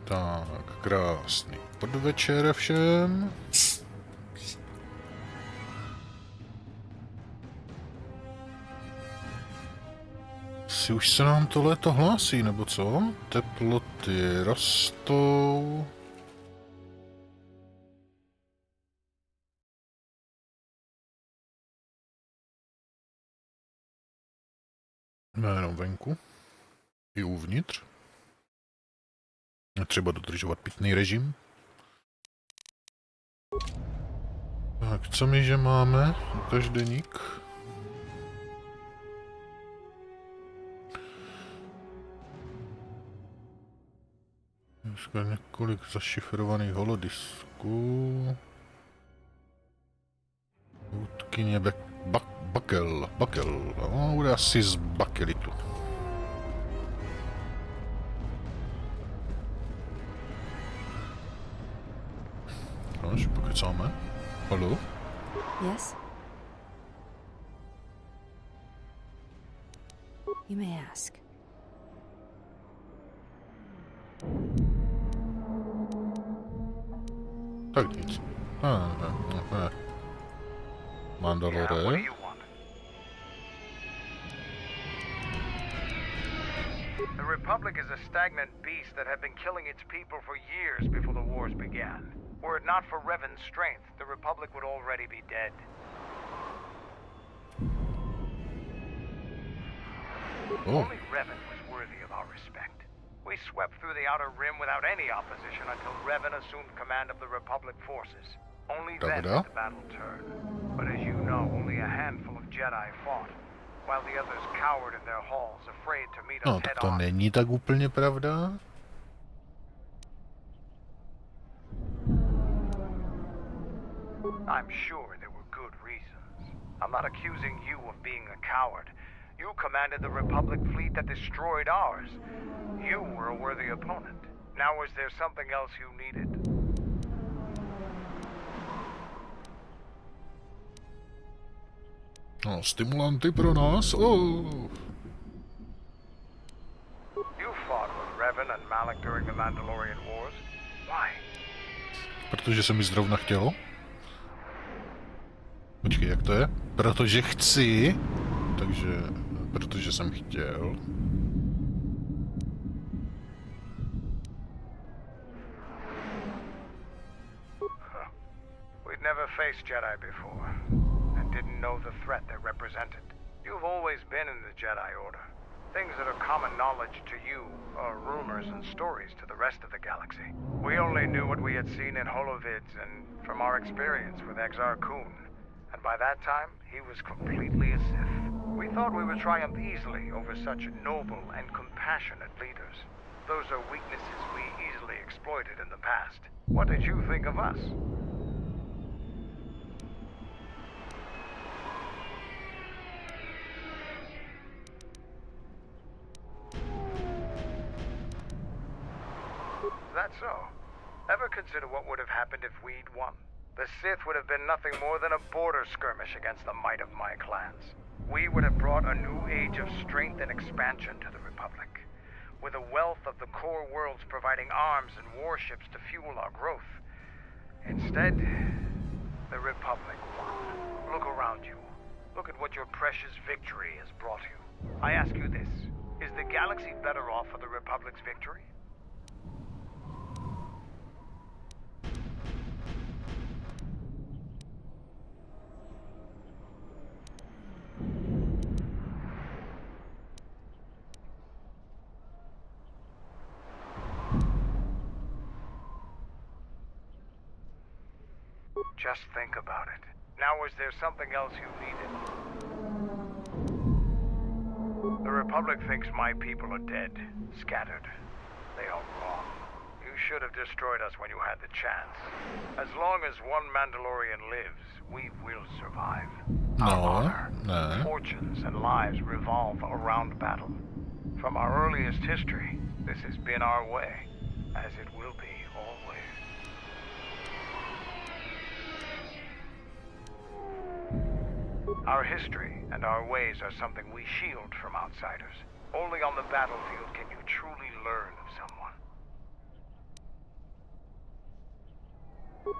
Tak, krásný podvečer všem. Si už se nám to léto hlásí, nebo co? Teploty rostou. Nejenom venku. I uvnitř. Je třeba dodržovat pitný režim. Tak, co my že máme? Každeník. Dneska několik zašifrovaných holodisků. Útkyně Bakel. No, bude asi z bakelitu. Až pokecáme. Haló? Yes? You may ask. Tak nic. Ne. Mandalore. The Republic is a stagnant beast that had been killing its people for years before the wars began. Were it not for Revan's strength, the Republic would already be dead. Oh. Only Revan was worthy of our respect. We swept through the Outer Rim without any opposition until Revan assumed command of the Republic forces. Only then did the battle turn. But as you know, only a handful of Jedi fought, while the others cowered in their halls, afraid to meet us head to on. není tak úplně pravda. I'm sure there were good reasons. I'm not accusing you of being a coward. You commanded the Republic fleet that destroyed ours. You were a worthy opponent. Now is there something else you needed? No, stimulanty pro nás. Oh. You fought with Revan and Malak during the Mandalorian Wars. Why? Protože se mi zrovna chtělo. Počkej, jak to je? Protože chci. Takže, protože jsem chtěl. We'd never faced Jedi before, and didn't know the threat they represented. You've always been in the Jedi Order. Things that are common knowledge to you are rumors and stories to the rest of the galaxy. We only knew what we had seen in holovids and from our experience with Exar Kun. And by that time, he was completely a Sith. We thought we would triumph easily over such noble and compassionate leaders. Those are weaknesses we easily exploited in the past. What did you think of us? Is that so? Ever consider what would have happened if we'd won? The Sith would have been nothing more than a border skirmish against the might of my clans. We would have brought a new age of strength and expansion to the Republic, with a wealth of the core worlds providing arms and warships to fuel our growth. Instead, the Republic won. Look around you. Look at what your precious victory has brought you. I ask you this, is the galaxy better off for the Republic's victory? Just think about it. Now, is there something else you needed? The Republic thinks my people are dead, scattered. They are wrong. You should have destroyed us when you had the chance. As long as one Mandalorian lives, we will survive. Our honor, fortunes, and lives revolve around battle. From our earliest history, this has been our way, as it will be always. Our history and our ways are something we shield from outsiders. Only on the battlefield can you truly learn of someone.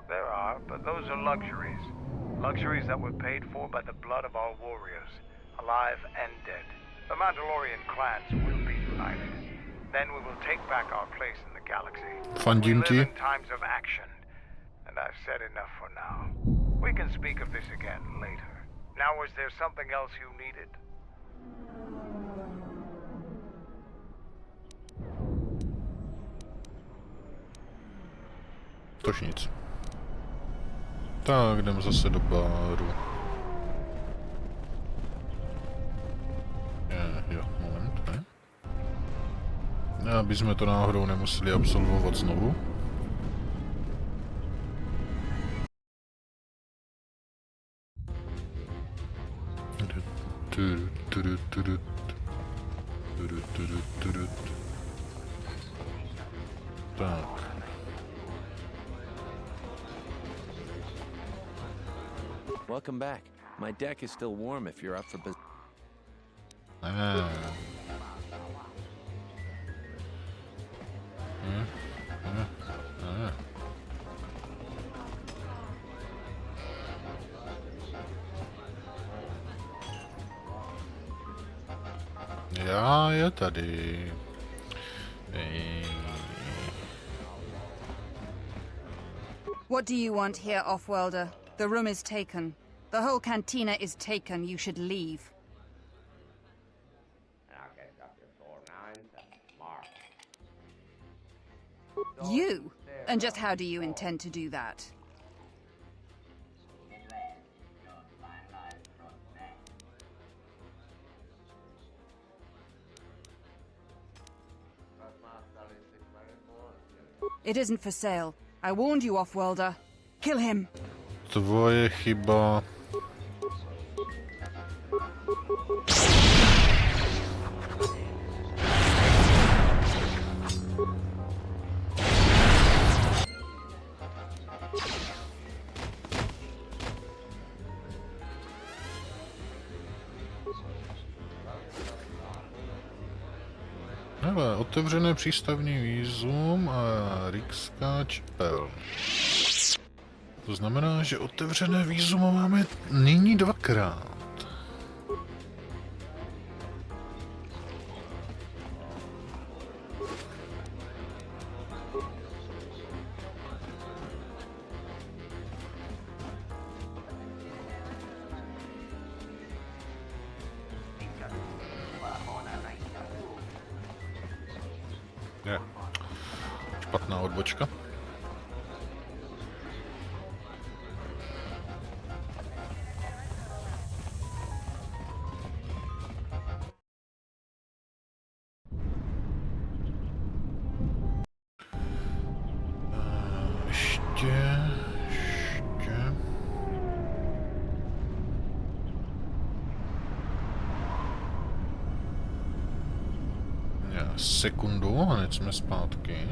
There are, but those are luxuries. Luxuries that were paid for by the blood of our warriors, alive and dead. The Mandalorian clans will be united. Then we will take back our place in the galaxy. Fandím We ti. live in times of action, and I've said enough for now. We can speak of this again later. Now, was there something else you needed? Tož nic. Tak, jdem zase do baru. Jo, moment, ne? Aby jsme to náhodou nemuseli absolvovat znovu. Tak. Welcome back. My deck is still warm if you're up for business. Já je tady. What do you want here, Offworlder? The room is taken. The whole cantina is taken. You should leave. You? And just how do you intend to do that? It isn't for sale. I warned you, Offworlder. Kill him. Tvoje chyba. Hele, otevřené přístavní vízum a Rikská čepel. To znamená, že otevřené vízum máme nyní dvakrát. Je. Špatná odbočka. Ještě. Sekundu, a hned jsme zpátky.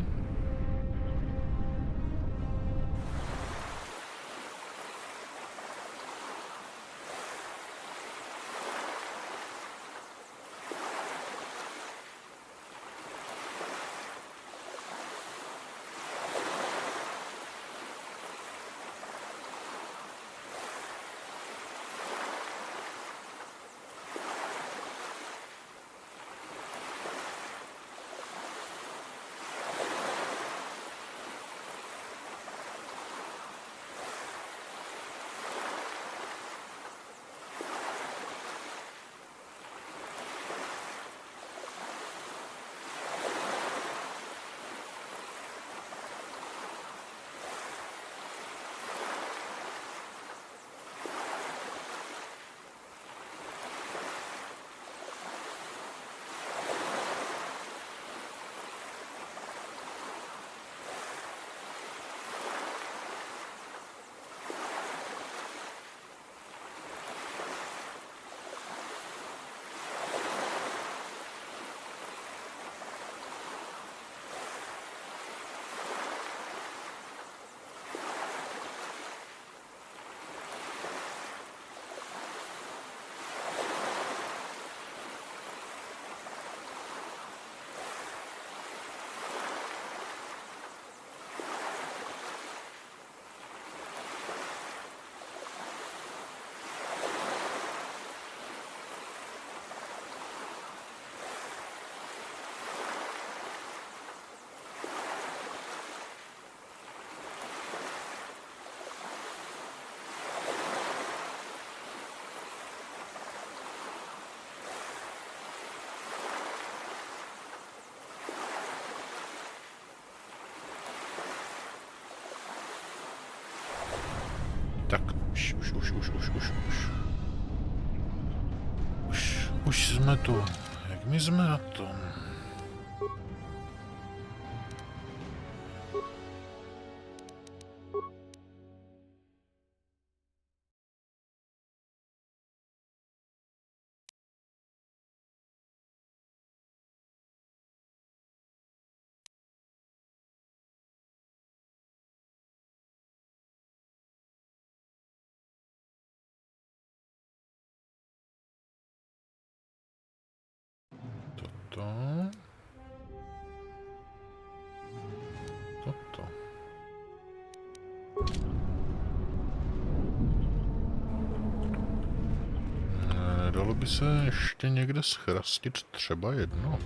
Tak, už jsme tu. Jak my jsme na tom? Toto. Dalo by se ještě někde schrastit třeba jedno.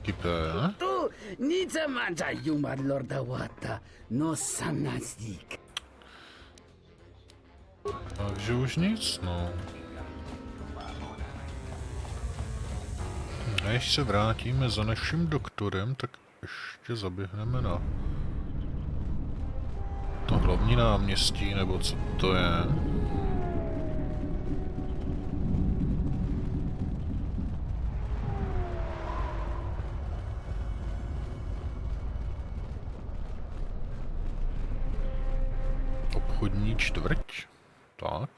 Kypé. Tu nic manja yumad lorda wata no sanazdik. Takže už nic, no. Než se vrátíme za naším doktorem, tak ještě zaběhneme na to hlavní náměstí, nebo co to je. Obchodní čtvrť. Tak.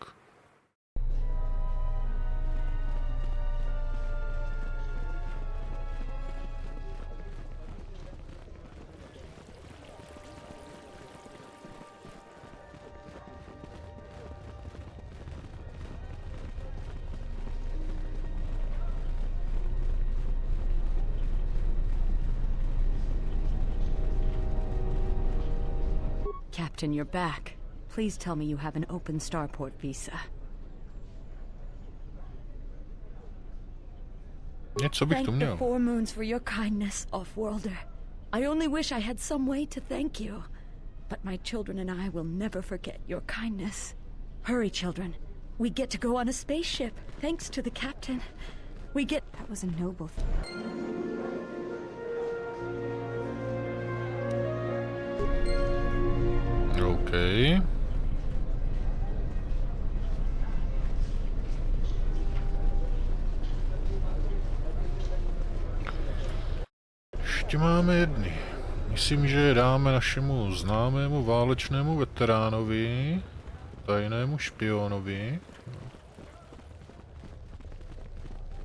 Captain, you're back. Please tell me you have an open starport visa. Něco bych Thank tu the měl. Four Moons for your kindness, Offworlder. I only wish I had some way to thank you. But my children and I will never forget your kindness. Hurry, children. We get to go on a spaceship, thanks to the captain. We get... That was a noble OK. Ještě máme jedny. Myslím, že je dáme našemu známému válečnému veteránovi, tajnému špionovi.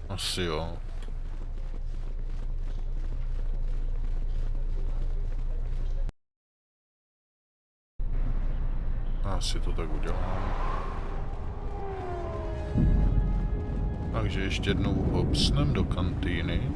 Asi jo. Asi to tak udělám. Takže ještě jednou hopsnem do kantýny.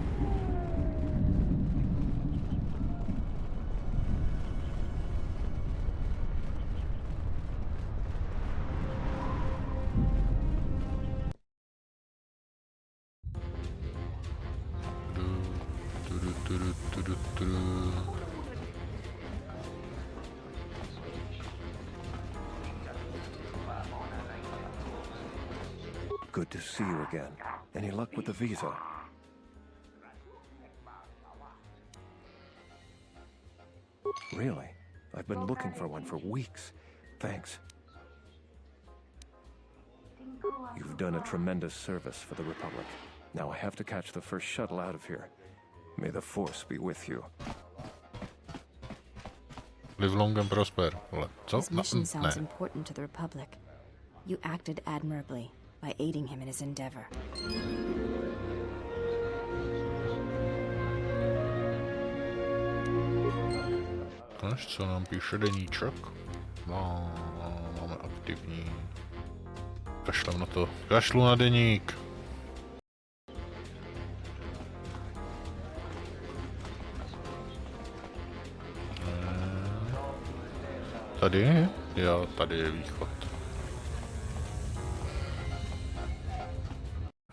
Good to see you again. Any luck with the visa? Really? I've been looking for one for weeks. Thanks. You've done a tremendous service for the Republic. Now I have to catch the first shuttle out of here. May the Force be with you. Live long and prosper. This mission sounds important to the Republic. You acted admirably by aiding him in his endeavor. Až co nám píše deníček? No, máme aktivní. Kašlem na to. Kašlu na deník. Tady? Jo, tady je východ.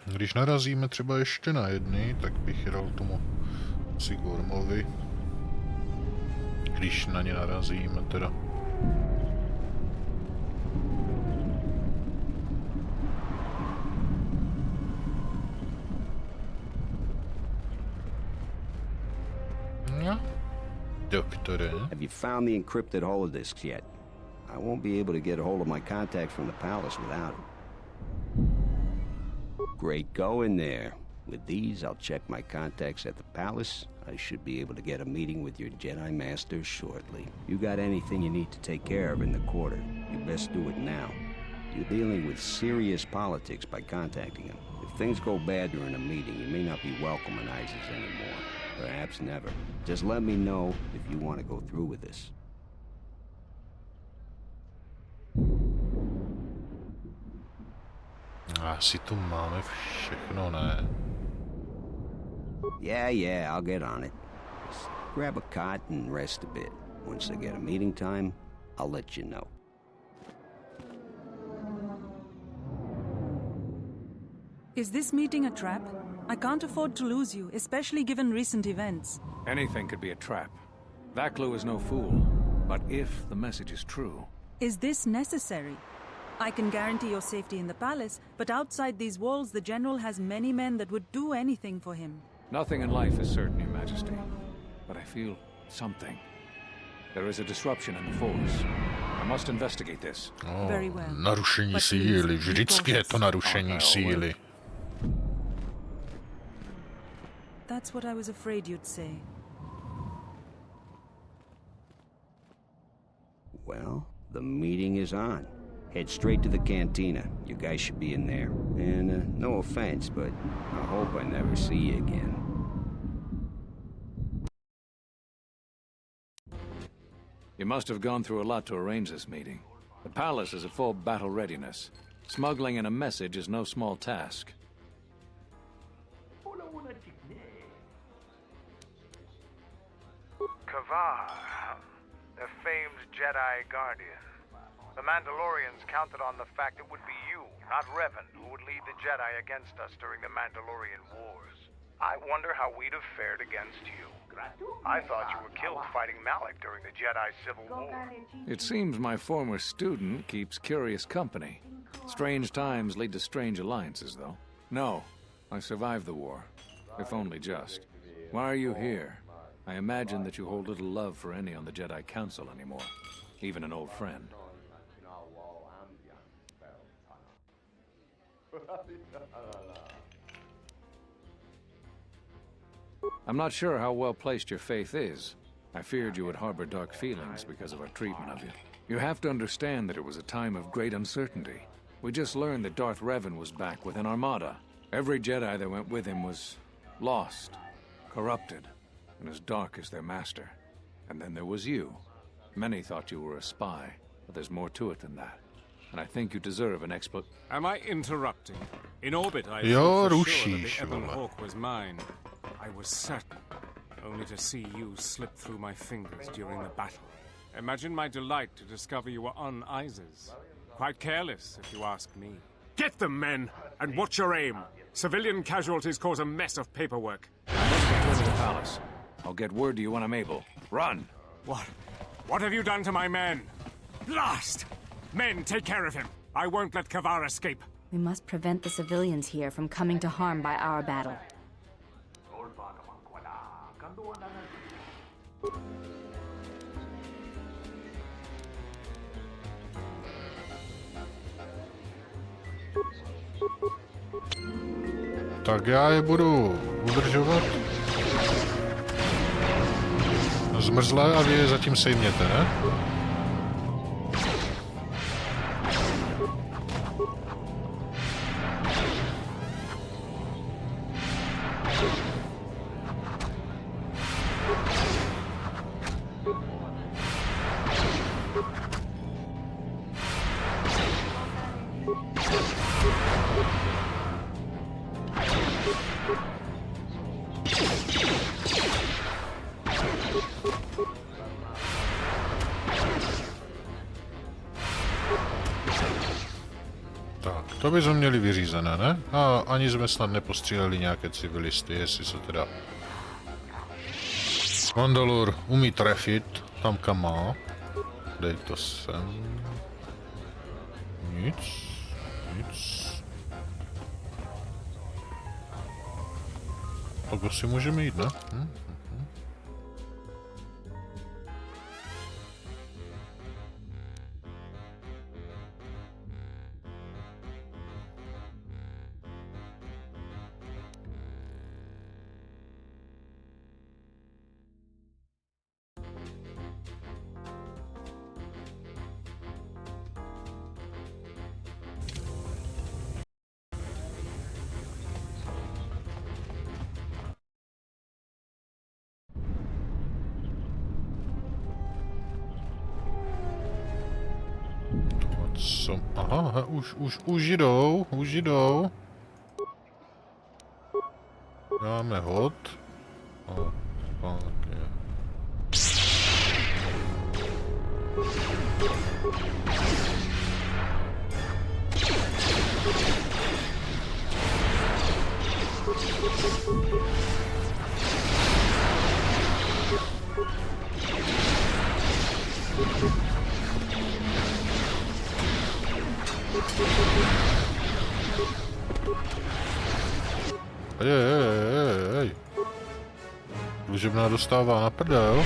Když narazíme třeba ještě na jedny, tak bych dal tomu Sigurmovi. Když na ně narazíme teda. No. Doktore. Have you found the encrypted holodisks yet? I won't be able to get a hold of my contacts from the palace without them. Great going there. With these, I'll check my contacts at the palace. I should be able to get a meeting with your Jedi Master shortly. You got anything you need to take care of in the quarter, you best do it now. You're dealing with serious politics by contacting him. If things go bad during a meeting, you may not be welcome in Isis anymore. Perhaps never. Just let me know if you want to go through with this. Asi tu máme všechno, ne? Yeah, I'll get on it. Just grab a cot and rest a bit. Once I get a meeting time, I'll let you know. Is this meeting a trap? I can't afford to lose you, especially given recent events. Anything could be a trap. Vaklu is no fool. But if the message is true... Is this necessary? I can guarantee your safety in the palace, but outside these walls the General has many men that would do anything for him. Nothing in life is certain, Your Majesty. But I feel something. There is a disruption in the Force. I must investigate this. Very well. Narušení síly. Vždycky je to narušení síly. That's what I was afraid you'd say. Well, the meeting is on. Head straight to the cantina. You guys should be in there. And, no offense, but I hope I never see you again. You must have gone through a lot to arrange this meeting. The palace is at full battle readiness. Smuggling in a message is no small task. Kavar, the famed Jedi Guardian. The Mandalorians counted on the fact it would be you, not Revan, who would lead the Jedi against us during the Mandalorian Wars. I wonder how we'd have fared against you. I thought you were killed fighting Malik during the Jedi Civil War. It seems my former student keeps curious company. Strange times lead to strange alliances, though. No, I survived the war, if only just. Why are you here? I imagine that you hold little love for any on the Jedi Council anymore, even an old friend. I'm not sure how well placed your faith is. I feared you would harbor dark feelings because of our treatment of you. You have to understand that it was a time of great uncertainty. We just learned that Darth Revan was back with an armada. Every Jedi that went with him was lost, corrupted, and as dark as their master. And then there was you. Many thought you were a spy, but there's more to it than that. And I think you deserve an Am I interrupting? In orbit, I Jo, thought for sure that rušíš, the Ebon vole. Hawk was mine. I was certain, only to see you slip through my fingers during the battle. Imagine my delight to discover you were on Isis. Quite careless, if you ask me. Get them, men, and watch your aim. Civilian casualties cause a mess of paperwork. I must return to the palace. I'll get word to you when I'm able. Run! What have you done to my men? Blast! Men, take care of him. I won't let Kavar escape. We must prevent the civilians here from coming to harm by our battle. Tak já je budu udržovat. Zmrzlé a vy je zatím sejměte, ne? To by jsme měli vyřízené, ne? A ani jsme snad nepostříleli nějaké civilisty, jestli se teda... Mandalor umí trefit tam, kam má. Dej to sem. Nic. Tak asi můžeme jít, ne? Aha, už jdou. Dáme hod. A tak je. Ej. Služebná dostává na prdel.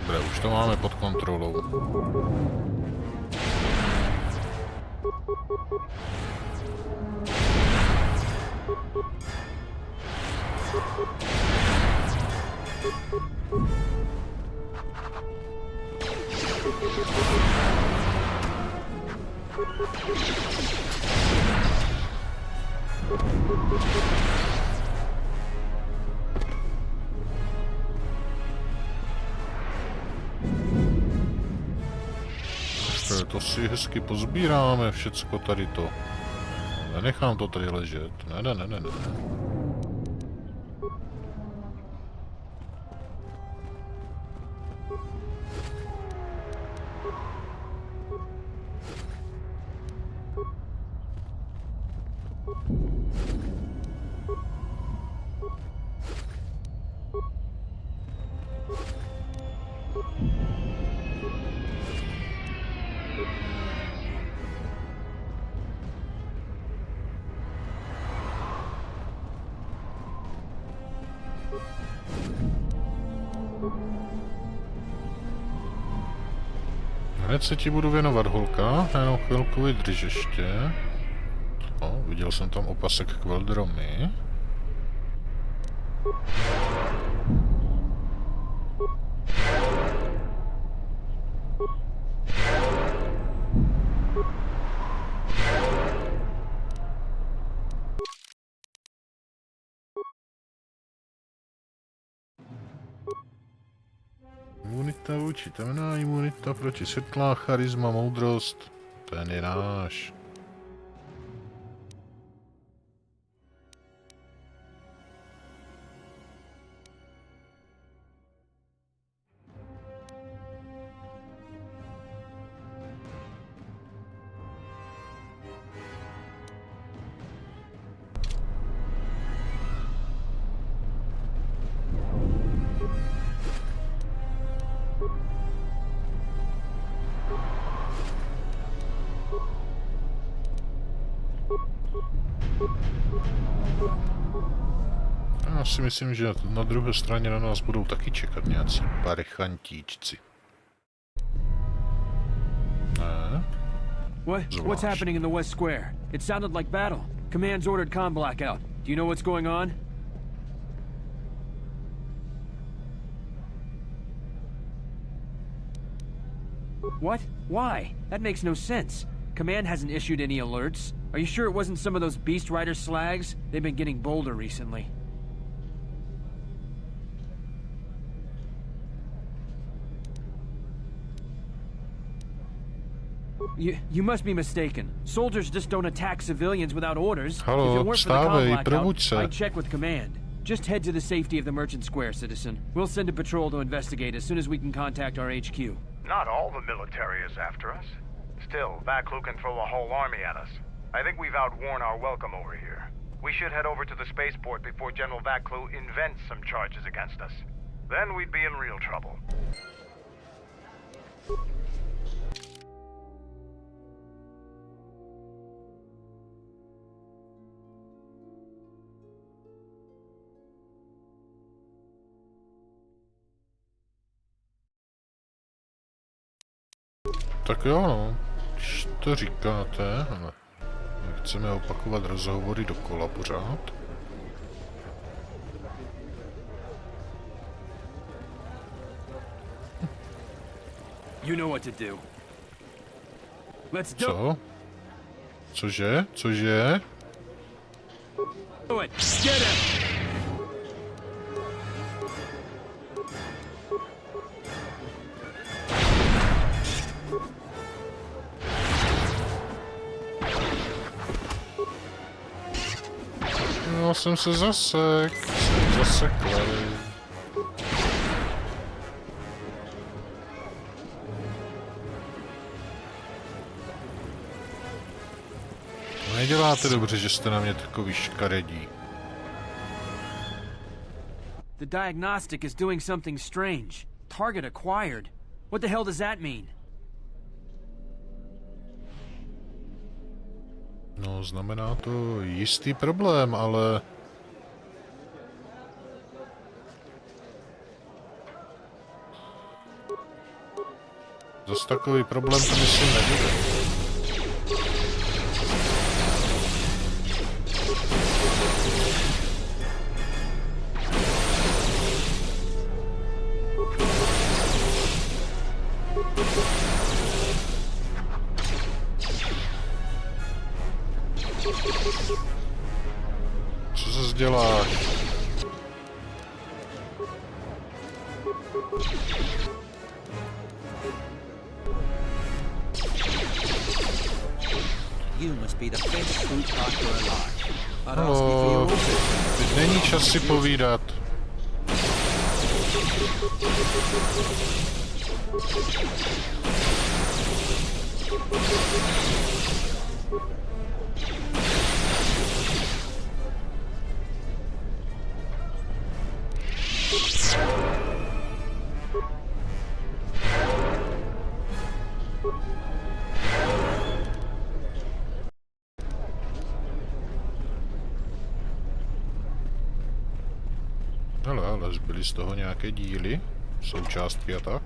Dobré, už to máme pod kontrolou. To si hezky pozbíráme všecko tady to. Nenechám to tady ležet. Ne. Hned se ti budu věnovat, holka. Jenom chvilku vydrž ještě. Viděl jsem tam opasek k Veldromy. Imunita vůči temná, imunita proti světlá, charisma, moudrost. Ten je náš. Já si myslím, že na druhé straně na nás budou taky čekat nějací parechantíčci. Ne? What's happening in the West Square? It sounded like battle. Command's ordered comm blackout. Do you know what's going on? What? Why? That makes no sense. Command hasn't issued any alerts. Are you sure it wasn't some of those Beast Rider slags? They've been getting bolder recently. You must be mistaken. Soldiers just don't attack civilians without orders. If it weren't for the comm blackout, I'd check with command. Just head to the safety of the Merchant Square, citizen. We'll send a patrol to investigate as soon as we can contact our HQ. Not all the military is after us. Still, Vaklu can throw a whole army at us. I think we've outworn our welcome over here. We should head over to the spaceport before General Vaklu invents some charges against us. Then we'd be in real trouble. Tak jo, no. Když to říkáte, ale chceme opakovat rozhovory dokola pořád. You know what to do. Let's do. Co? Cože? Cože? Do it. Get him. No, jsem se zasek. Jsem zaseklej. Neděláte dobře, že jste na mě takový škaredí. The diagnostic is doing something strange. Target acquired. What the hell does that mean? No, znamená to jistý problém, ale... Zas takový problém to myslím nebude. Co zase děláš? Haló, teď není čas si povídat. Hele, ale zbyly z toho nějaké díly, součástky a tak.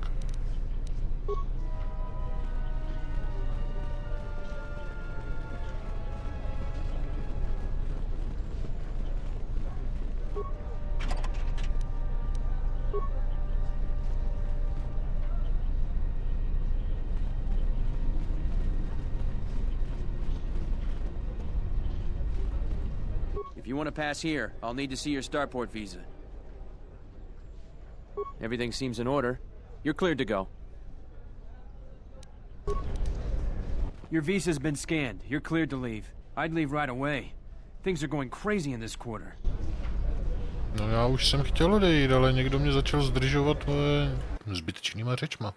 If you want to pass here, I'll need to see your starport visa. Everything seems in order. You're cleared to go. Your visa's been scanned. You're cleared to leave. I'd leave right away. Things are going crazy in this quarter. No já už jsem chtěl odejít, ale někdo mě začal zdržovat moje zbytečnýma řečma.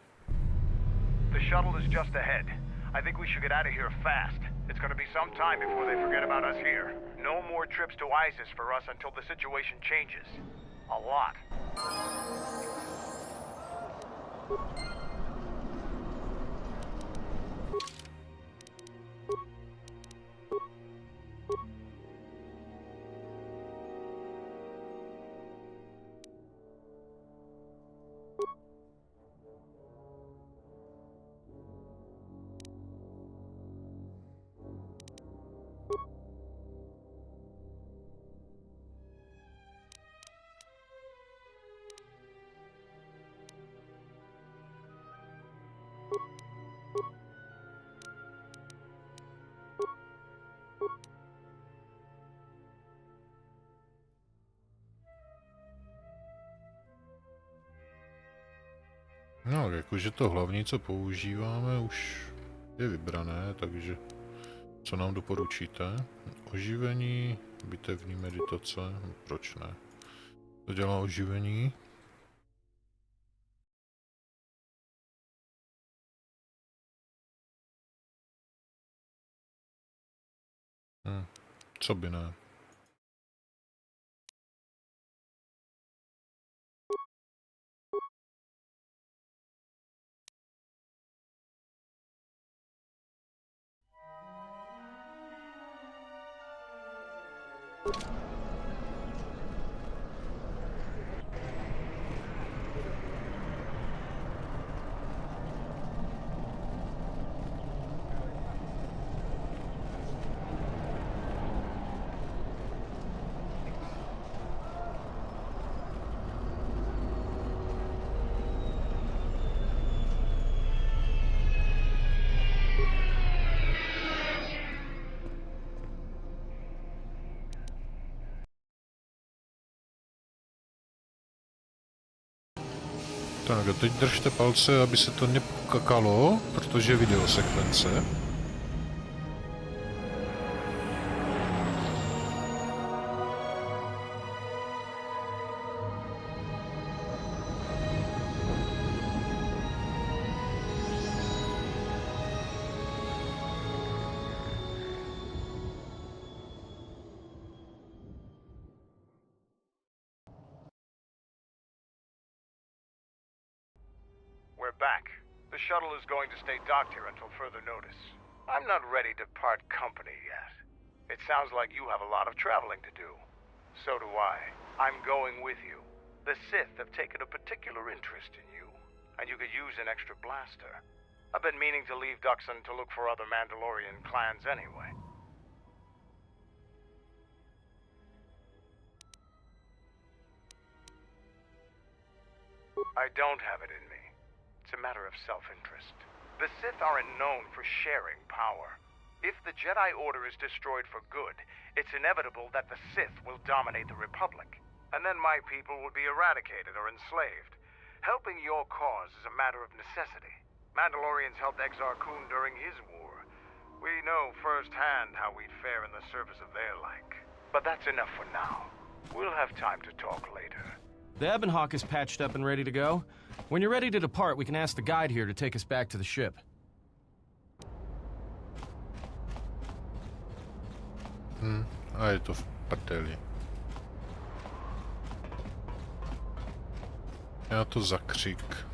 The shuttle is just ahead. I think we should get out of here fast. It's going to be some time before they forget about us here. No more trips to ISIS for us until the situation changes. A lot. No, jakože to hlavní, co používáme, už je vybrané, takže co nám doporučíte? Oživení, bitevní meditace, proč ne? To dělá oživení. Co by ne? Tak a teď držte palce, aby se to nepokakalo, protože videosekvence. We're back. The shuttle is going to stay docked here until further notice. I'm not ready to part company yet. It sounds like you have a lot of traveling to do. So do I. I'm going with you. The Sith have taken a particular interest in you, and you could use an extra blaster. I've been meaning to leave Duxon to look for other Mandalorian clans anyway. I don't have it in me. It's a matter of self-interest. The Sith aren't known for sharing power. If the Jedi Order is destroyed for good, it's inevitable that the Sith will dominate the Republic. And then my people would be eradicated or enslaved. Helping your cause is a matter of necessity. Mandalorians helped Exar Kun during his war. We know firsthand how we'd fare in the service of their like. But that's enough for now. We'll have time to talk later. The Ebonhawk is patched up and ready to go. When you're ready to depart, we can ask the guide here to take us back to the ship. A je to v prdeli. Já to zakřik.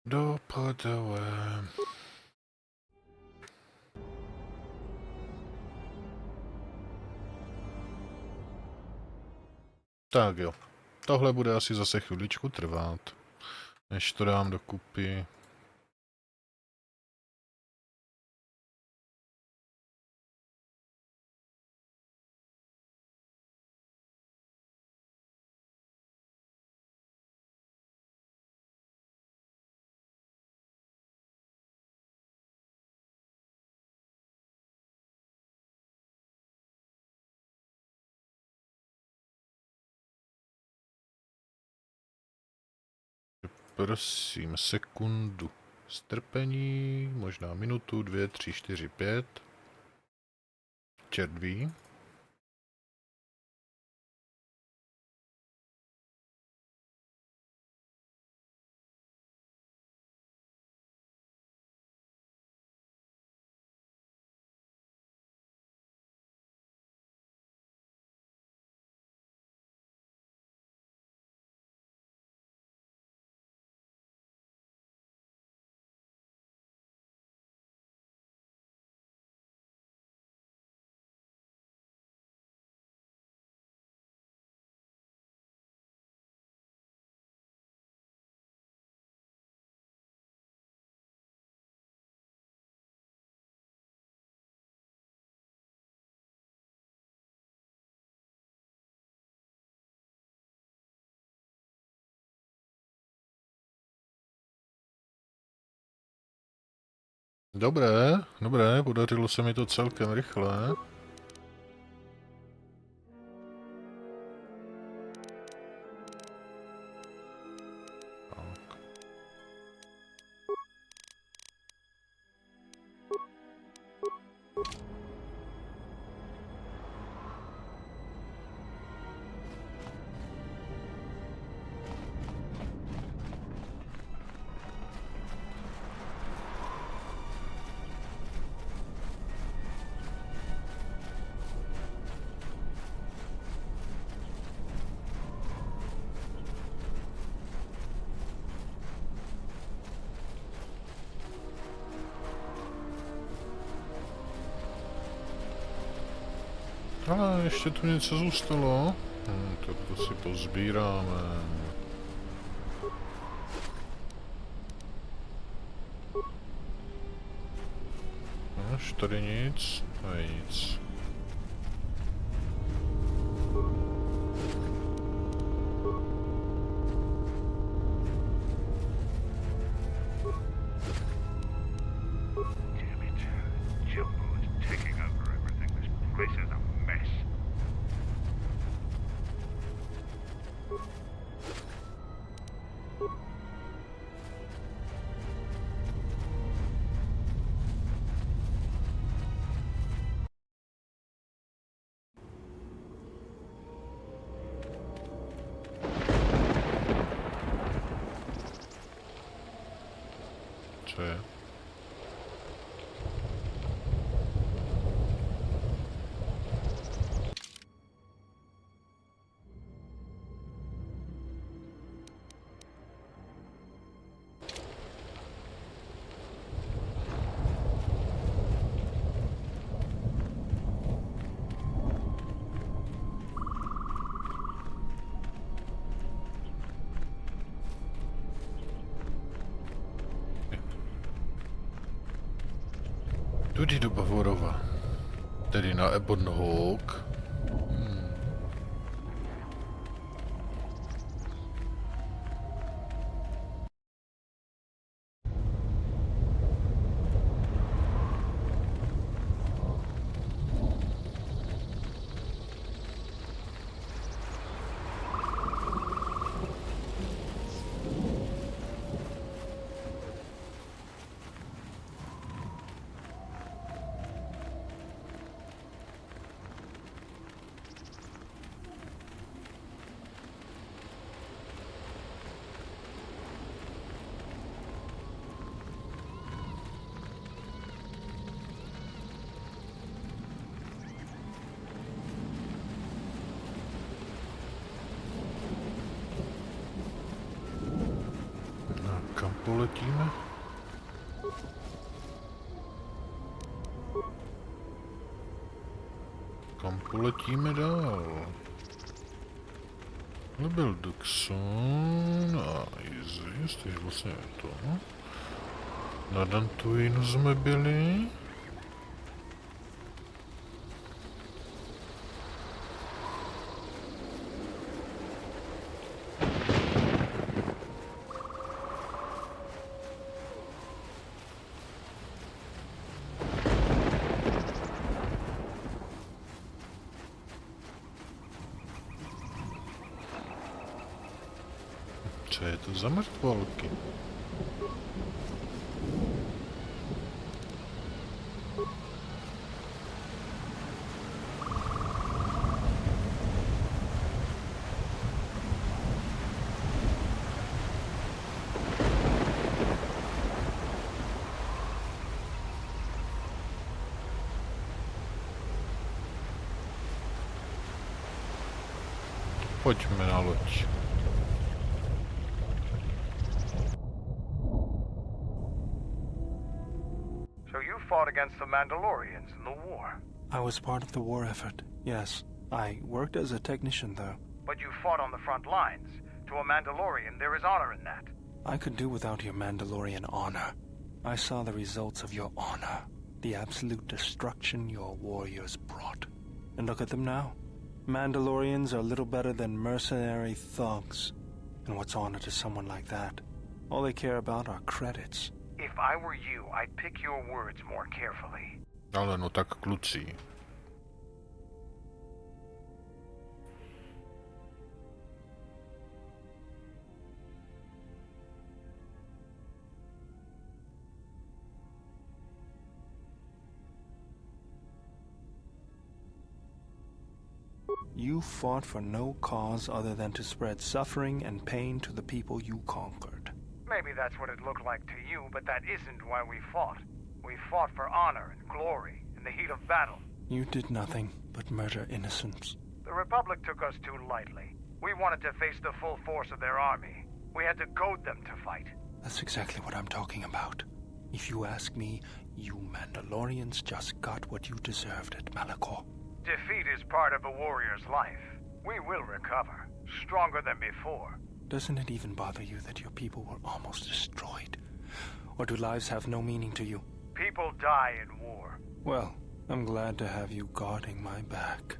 Do prdele. Tak jo, tohle bude asi zase chviličku trvat, než to dám dokupy. Prosím, sekundu strpení, možná minutu, 2, 3, 4, 5. Červí. Dobré, dobré, podařilo se mi to celkem rychle. Ale ještě tu něco zůstalo. Tak to si pozbíráme. Až tady nic, a je nic. Co je? Tudy do Bavorova, tedy na Ebon Hawk. Kam poletíme? Kam poletíme dál? Nebyl Duxon a Isis, takže vlastně je to. Na Dantuinu jsme byli. Co je to za mrtvolky? Pojďme na loď. Fought against the Mandalorians in the war. I was part of the war effort, yes. I worked as a technician, though. But you fought on the front lines. To a Mandalorian, there is honor in that. I could do without your Mandalorian honor. I saw the results of your honor. The absolute destruction your warriors brought. And look at them now. Mandalorians are little better than mercenary thugs. And what's honor to someone like that? All they care about are credits. If I were you, I'd pick your words more carefully. Ale no tak kluci. You fought for no cause other than to spread suffering and pain to the people you conquered. Maybe that's what it looked like to you, but that isn't why we fought. We fought for honor and glory in the heat of battle. You did nothing but murder innocents. The Republic took us too lightly. We wanted to face the full force of their army. We had to goad them to fight. That's exactly what I'm talking about. If you ask me, you Mandalorians just got what you deserved at Malachor. Defeat is part of a warrior's life. We will recover, stronger than before. Doesn't it even bother you that your people were almost destroyed? Or do lives have no meaning to you? People die in war. Well, I'm glad to have you guarding my back.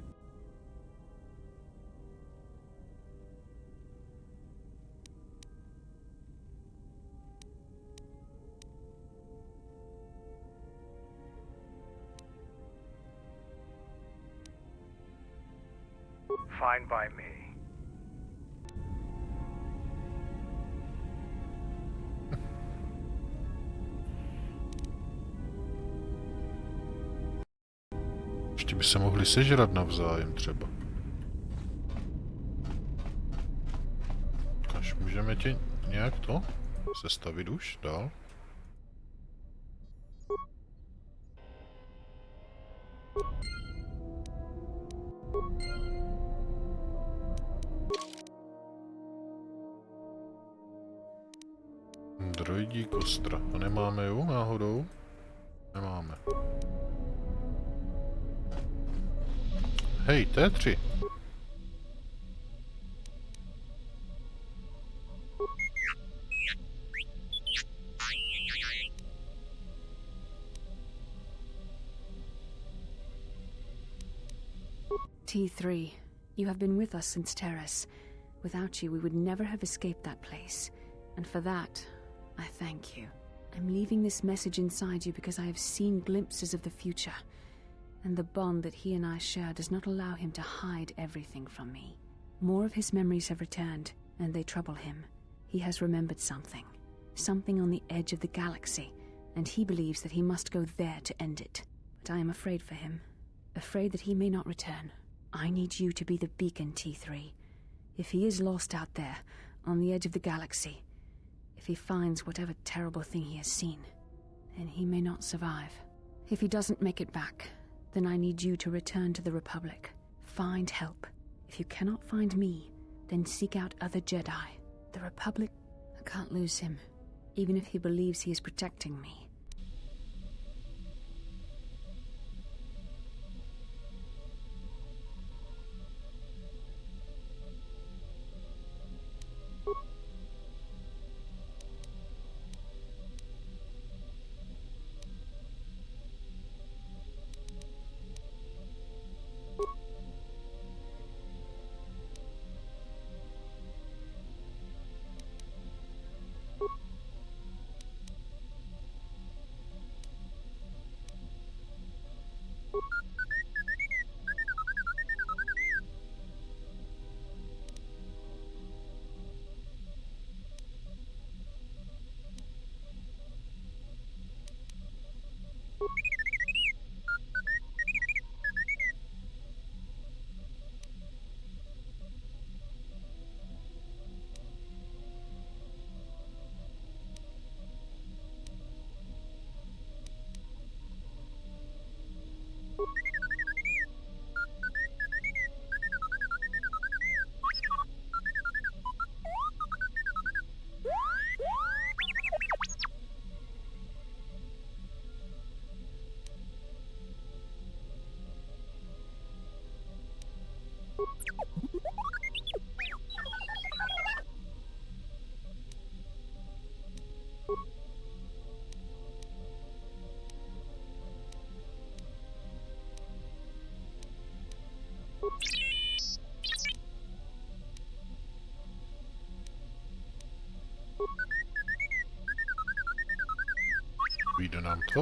Fine by me. Ještě by se mohli sežrat navzájem třeba. Až můžeme tě nějak to sestavit už dál? Droidí kostra. A nemáme ju náhodou? Nemáme. Hej, T3. T3, you have been with us since Terrace. Without you, we would never have escaped that place. And for that, I thank you. I'm leaving this message inside you because I have seen glimpses of the future. And the bond that he and I share does not allow him to hide everything from me. More of his memories have returned, and they trouble him. He has remembered something. Something on the edge of the galaxy, and he believes that he must go there to end it. But I am afraid for him. Afraid that he may not return. I need you to be the beacon, T3. If he is lost out there, on the edge of the galaxy, if he finds whatever terrible thing he has seen, then he may not survive. If he doesn't make it back, then I need you to return to the Republic. Find help. If you cannot find me, then seek out other Jedi. The Republic... I can't lose him, even if he believes he is protecting me.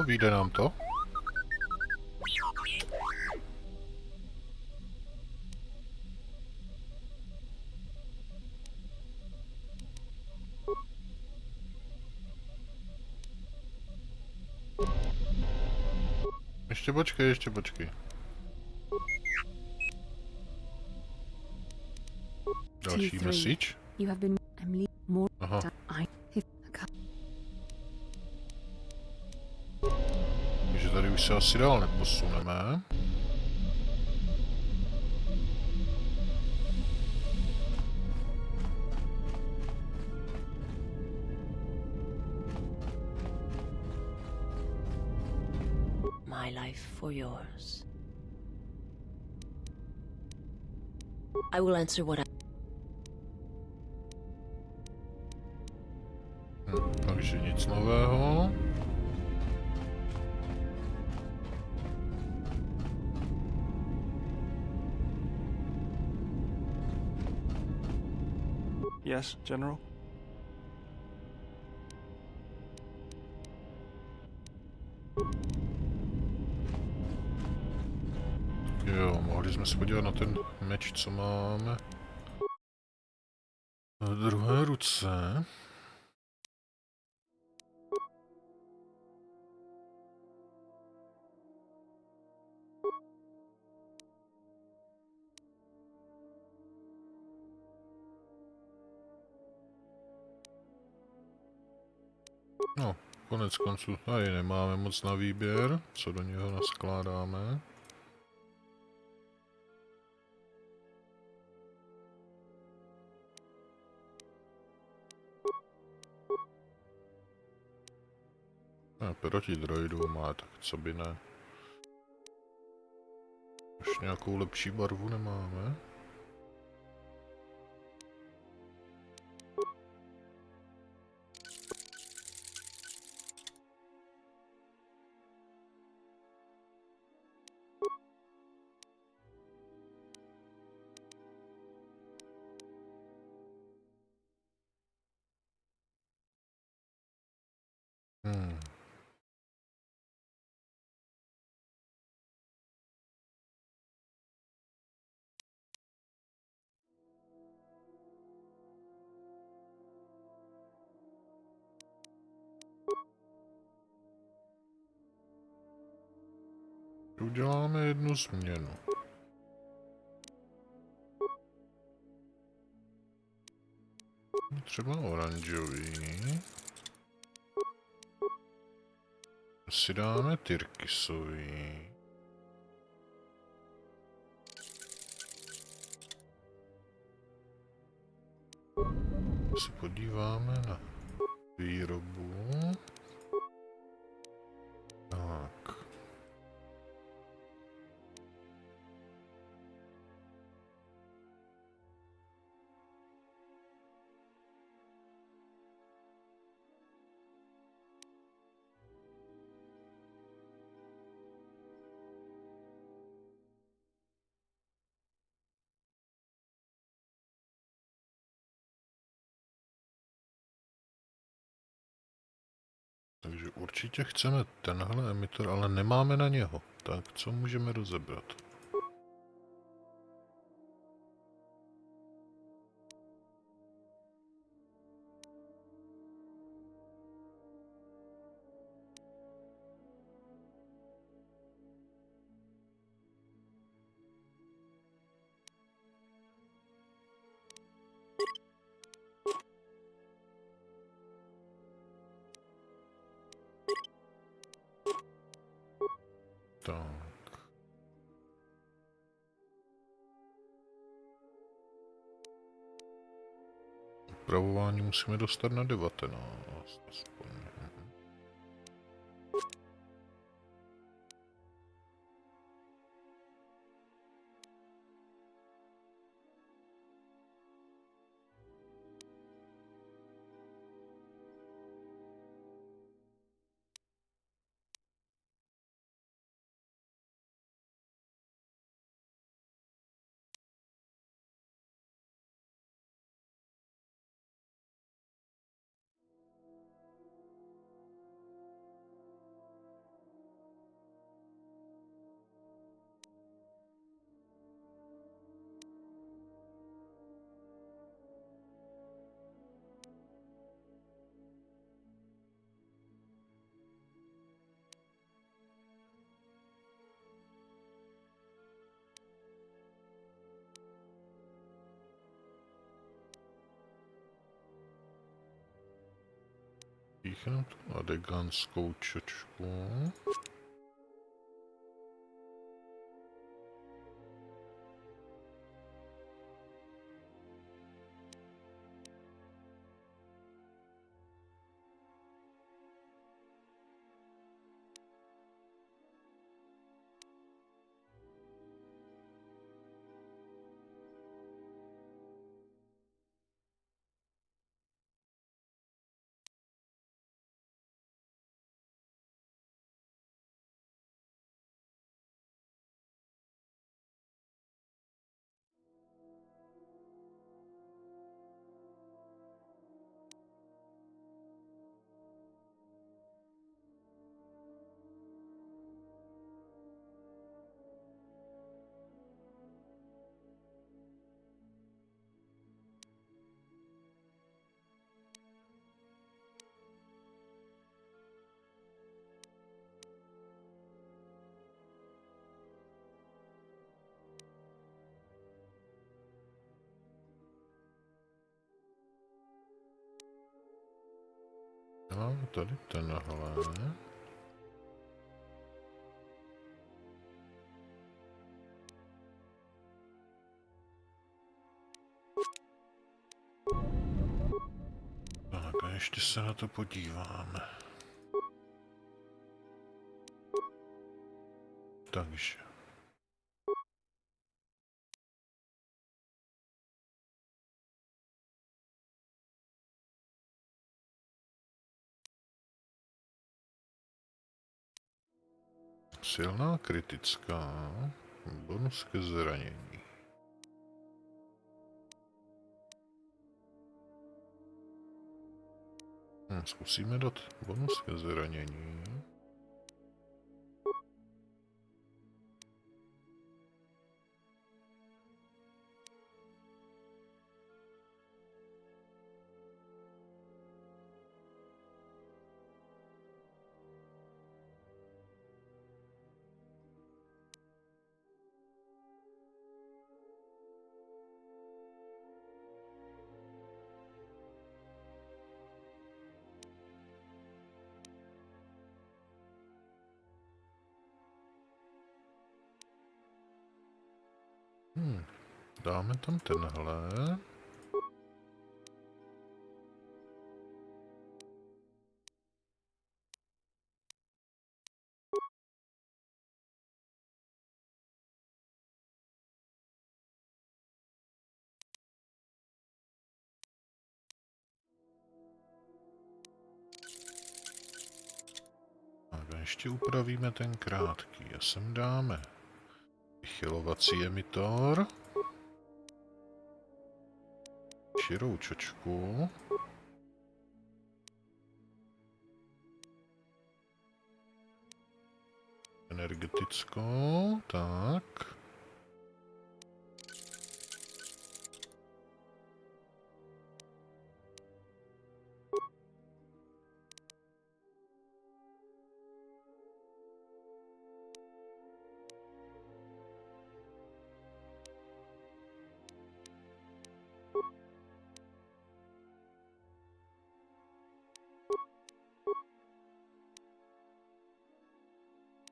Vyjde nám to. Ještě počkej. Další message. Aha. Takže tady už se asi dál neposuneme. My life for yours. I will answer what I... Takže nic nového. Yes, General? Jo, mohli jsme se podívat na ten meč, co máme v druhé ruce. No, konec konců tady nemáme moc na výběr, co do něho naskládáme. Proti droidům má, tak co by ne. Už nějakou lepší barvu nemáme. Uděláme jednu změnu. Třeba oranžový. Si dáme tyrkysový. Se podíváme na výrobu. Tak. Takže určitě chceme tenhle emitor, ale nemáme na něho. Tak co můžeme rozebrat? Tak. Upravování musíme dostat na 19. Aspoň. Píchnu tu adeganskou čočku. Mám tady tenhle. Tak a ještě se na to podíváme. Takže. Silná kritická, bonus ke zranění. Zkusíme dát bonus ke zranění. Dáme tam tenhle. A ještě upravíme ten krátký. A sem dáme vychylovací emitor. Širou čočku. Energetickou, tak.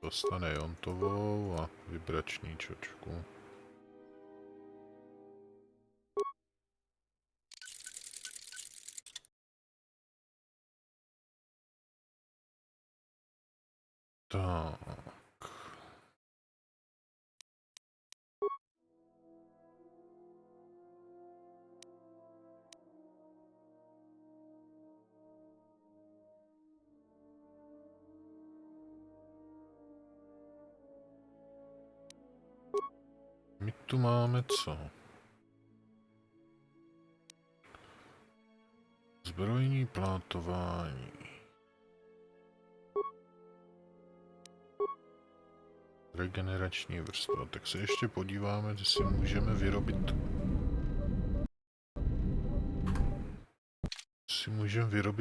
Dostane jontovou a vibrační čočku. Tak. My tu máme co? Zbrojní plátování. Regenerační vrstva. Tak se ještě podíváme, jestli můžeme vyrobit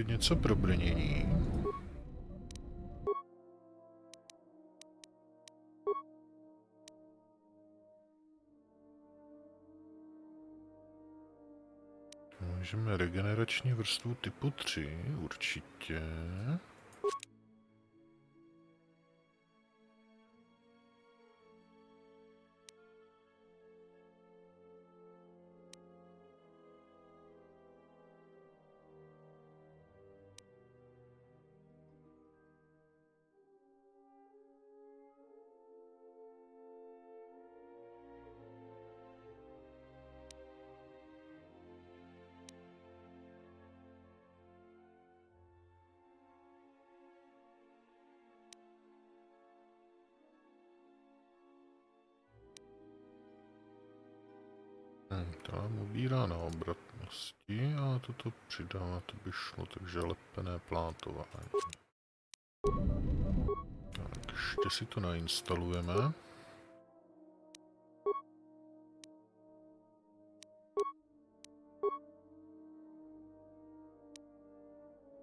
něco pro brnění. Můžeme regenerační vrstvu typu 3, určitě. To nám ubírá na obratnosti a toto přidává, to by šlo, takže lepené plátování. Tak, ještě si to nainstalujeme.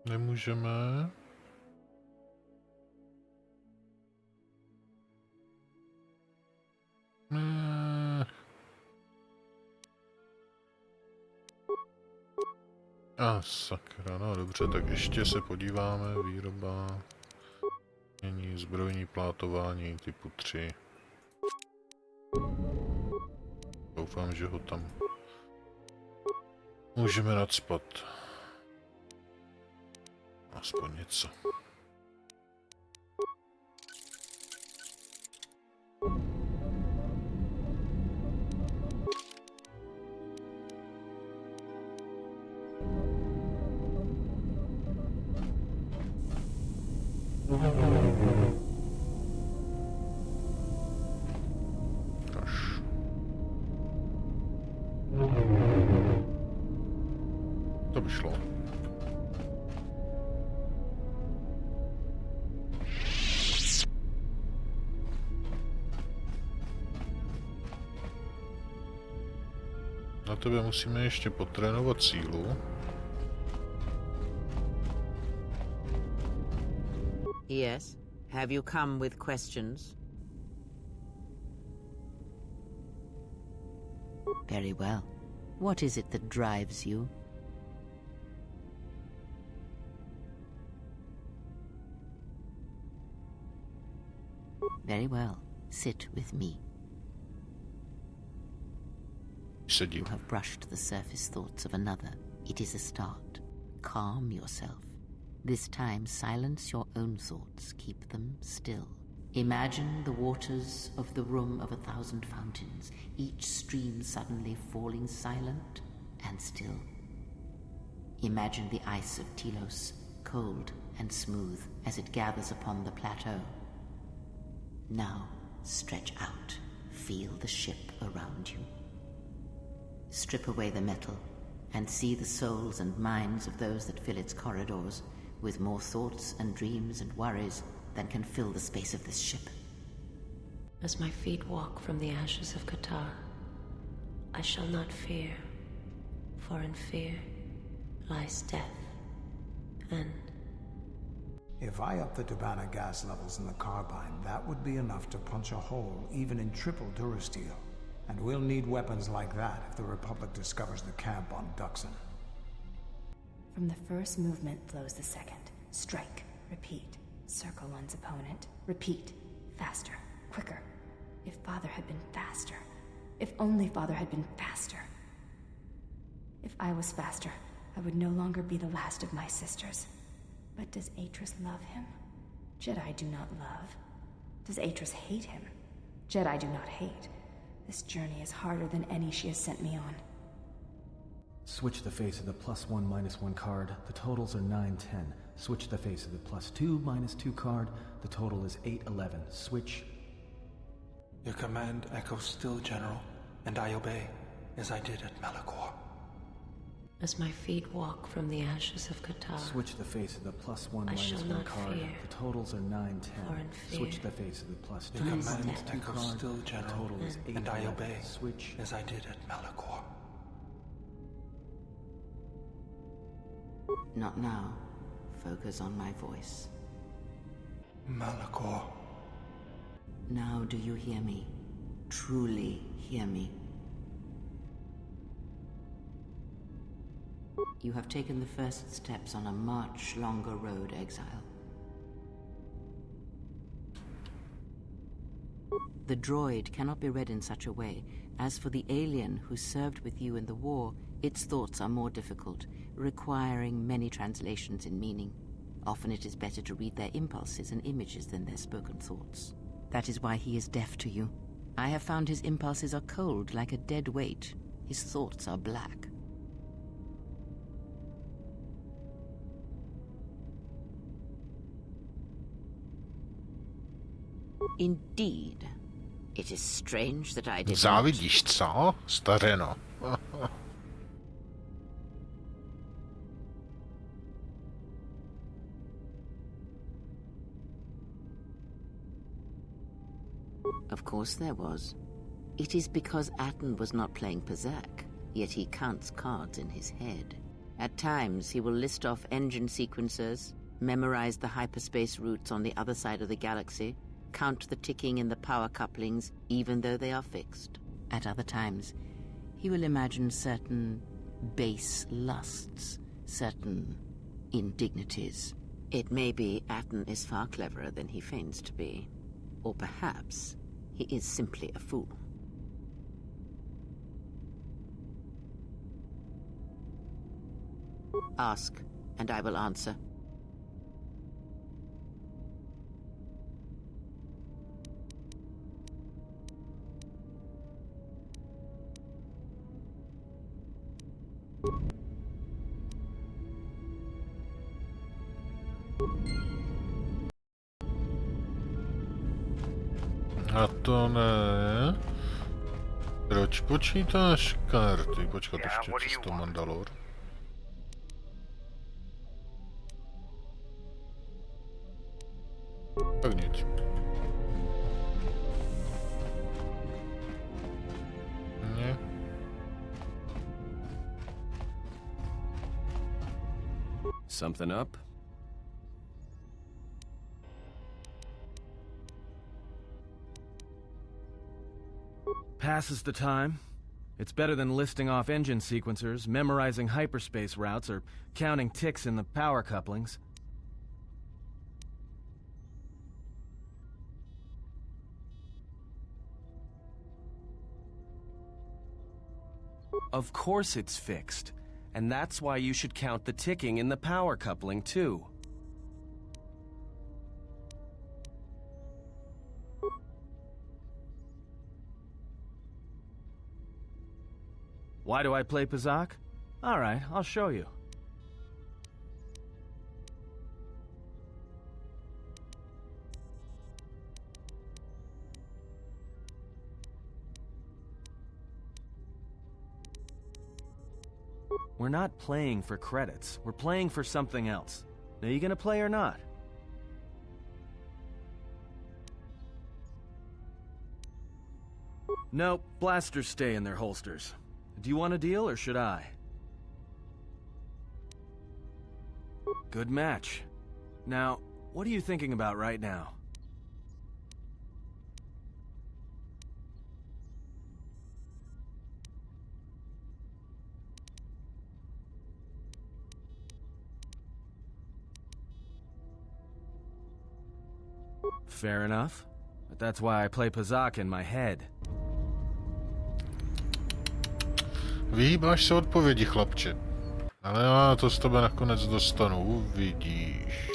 Nemůžeme. Sakra, no dobře, tak ještě se podíváme, výroba, mění zbrojní plátování typu 3. Doufám, že ho tam můžeme nacpat. Aspoň něco. To by šlo. Na tebe musíme ještě potrénovat sílu. Yes? Have you come with questions? Very well. What is it that drives you? Very well. Sit with me. You have brushed the surface thoughts of another. It is a start. Calm yourself. This time, silence your own thoughts. Keep them still. Imagine the waters of the room of 1,000 fountains, each stream suddenly falling silent and still. Imagine the ice of Telos, cold and smooth as it gathers upon the plateau. Now, stretch out. Feel the ship around you. Strip away the metal, and see the souls and minds of those that fill its corridors, with more thoughts and dreams and worries than can fill the space of this ship. As my feet walk from the ashes of KOTOR, I shall not fear, for in fear lies death, and... If I up the Dubana gas levels in the carbine, that would be enough to punch a hole even in triple durasteel. And we'll need weapons like that if the Republic discovers the camp on Duxon. From the first movement flows the second. Strike, repeat, circle one's opponent, repeat, faster, quicker. If Father had been faster. If only Father had been faster. If I was faster, I would no longer be the last of my sisters. But does Atris love him? Jedi do not love. Does Atris hate him? Jedi do not hate. This journey is harder than any she has sent me on. Switch the face of the +1 -1 card. The totals are 9, 10. Switch the face of the +2 -2 card. The total is 8, 11. Switch. Your command echoes still, General, and I obey, as I did at Malachor. As my feet walk from the ashes of KOTOR, Switch the face of the +1 I shall -1 not card. fear, The totals are 9, 10. for in fear Switch the face of the +2 Your command -2 echoes card. still, The General, total is 8, and I 11. obey, Switch. as I did at Malachor. Not now. Focus on my voice. Malachor. Now do you hear me? Truly hear me? You have taken the first steps on a much longer road, exile. The droid cannot be read in such a way. As for the alien who served with you in the war, its thoughts are more difficult, requiring many translations in meaning. Often it is better to read their impulses and images than their spoken thoughts. That is why he is deaf to you. I have found his impulses are cold, like a dead weight. His thoughts are black. Indeed. It is strange that I did Závidíš, co? Stařeno. Of course there was. It is because Atten was not playing Berserk, yet he counts cards in his head. At times, he will list off engine sequencers, memorize the hyperspace routes on the other side of the galaxy, count the ticking in the power couplings, even though they are fixed. At other times, he will imagine certain base lusts, certain indignities. It may be Atten is far cleverer than he feigns to be. Or perhaps he is simply a fool. Ask, and I will answer. A to ne. Proč počítáš karty? Počkat ještě přes to Mandalor. Tak nic. Ne. Something up? Passes the time. It's better than listing off engine sequencers, memorizing hyperspace routes, or counting ticks in the power couplings. Of course it's fixed. And that's why you should count the ticking in the power coupling, too. Why do I play Pazak? Alright, I'll show you. We're not playing for credits. We're playing for something else. Are you gonna play or not? Nope, blasters stay in their holsters. Do you want a deal, or should I? Good match. Now, what are you thinking about right now? Fair enough. But that's why I play Pazak in my head. Vyhýbáš se odpovědi, chlapče. Ale já to z tebe nakonec dostanu, uvidíš.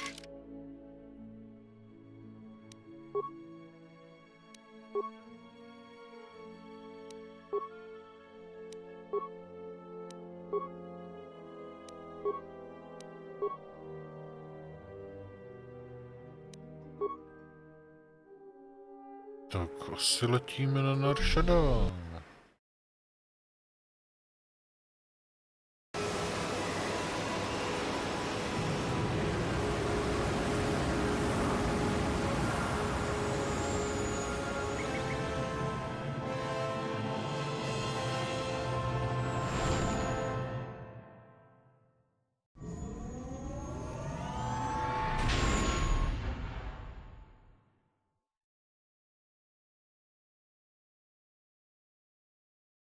Tak asi letíme na Narshada.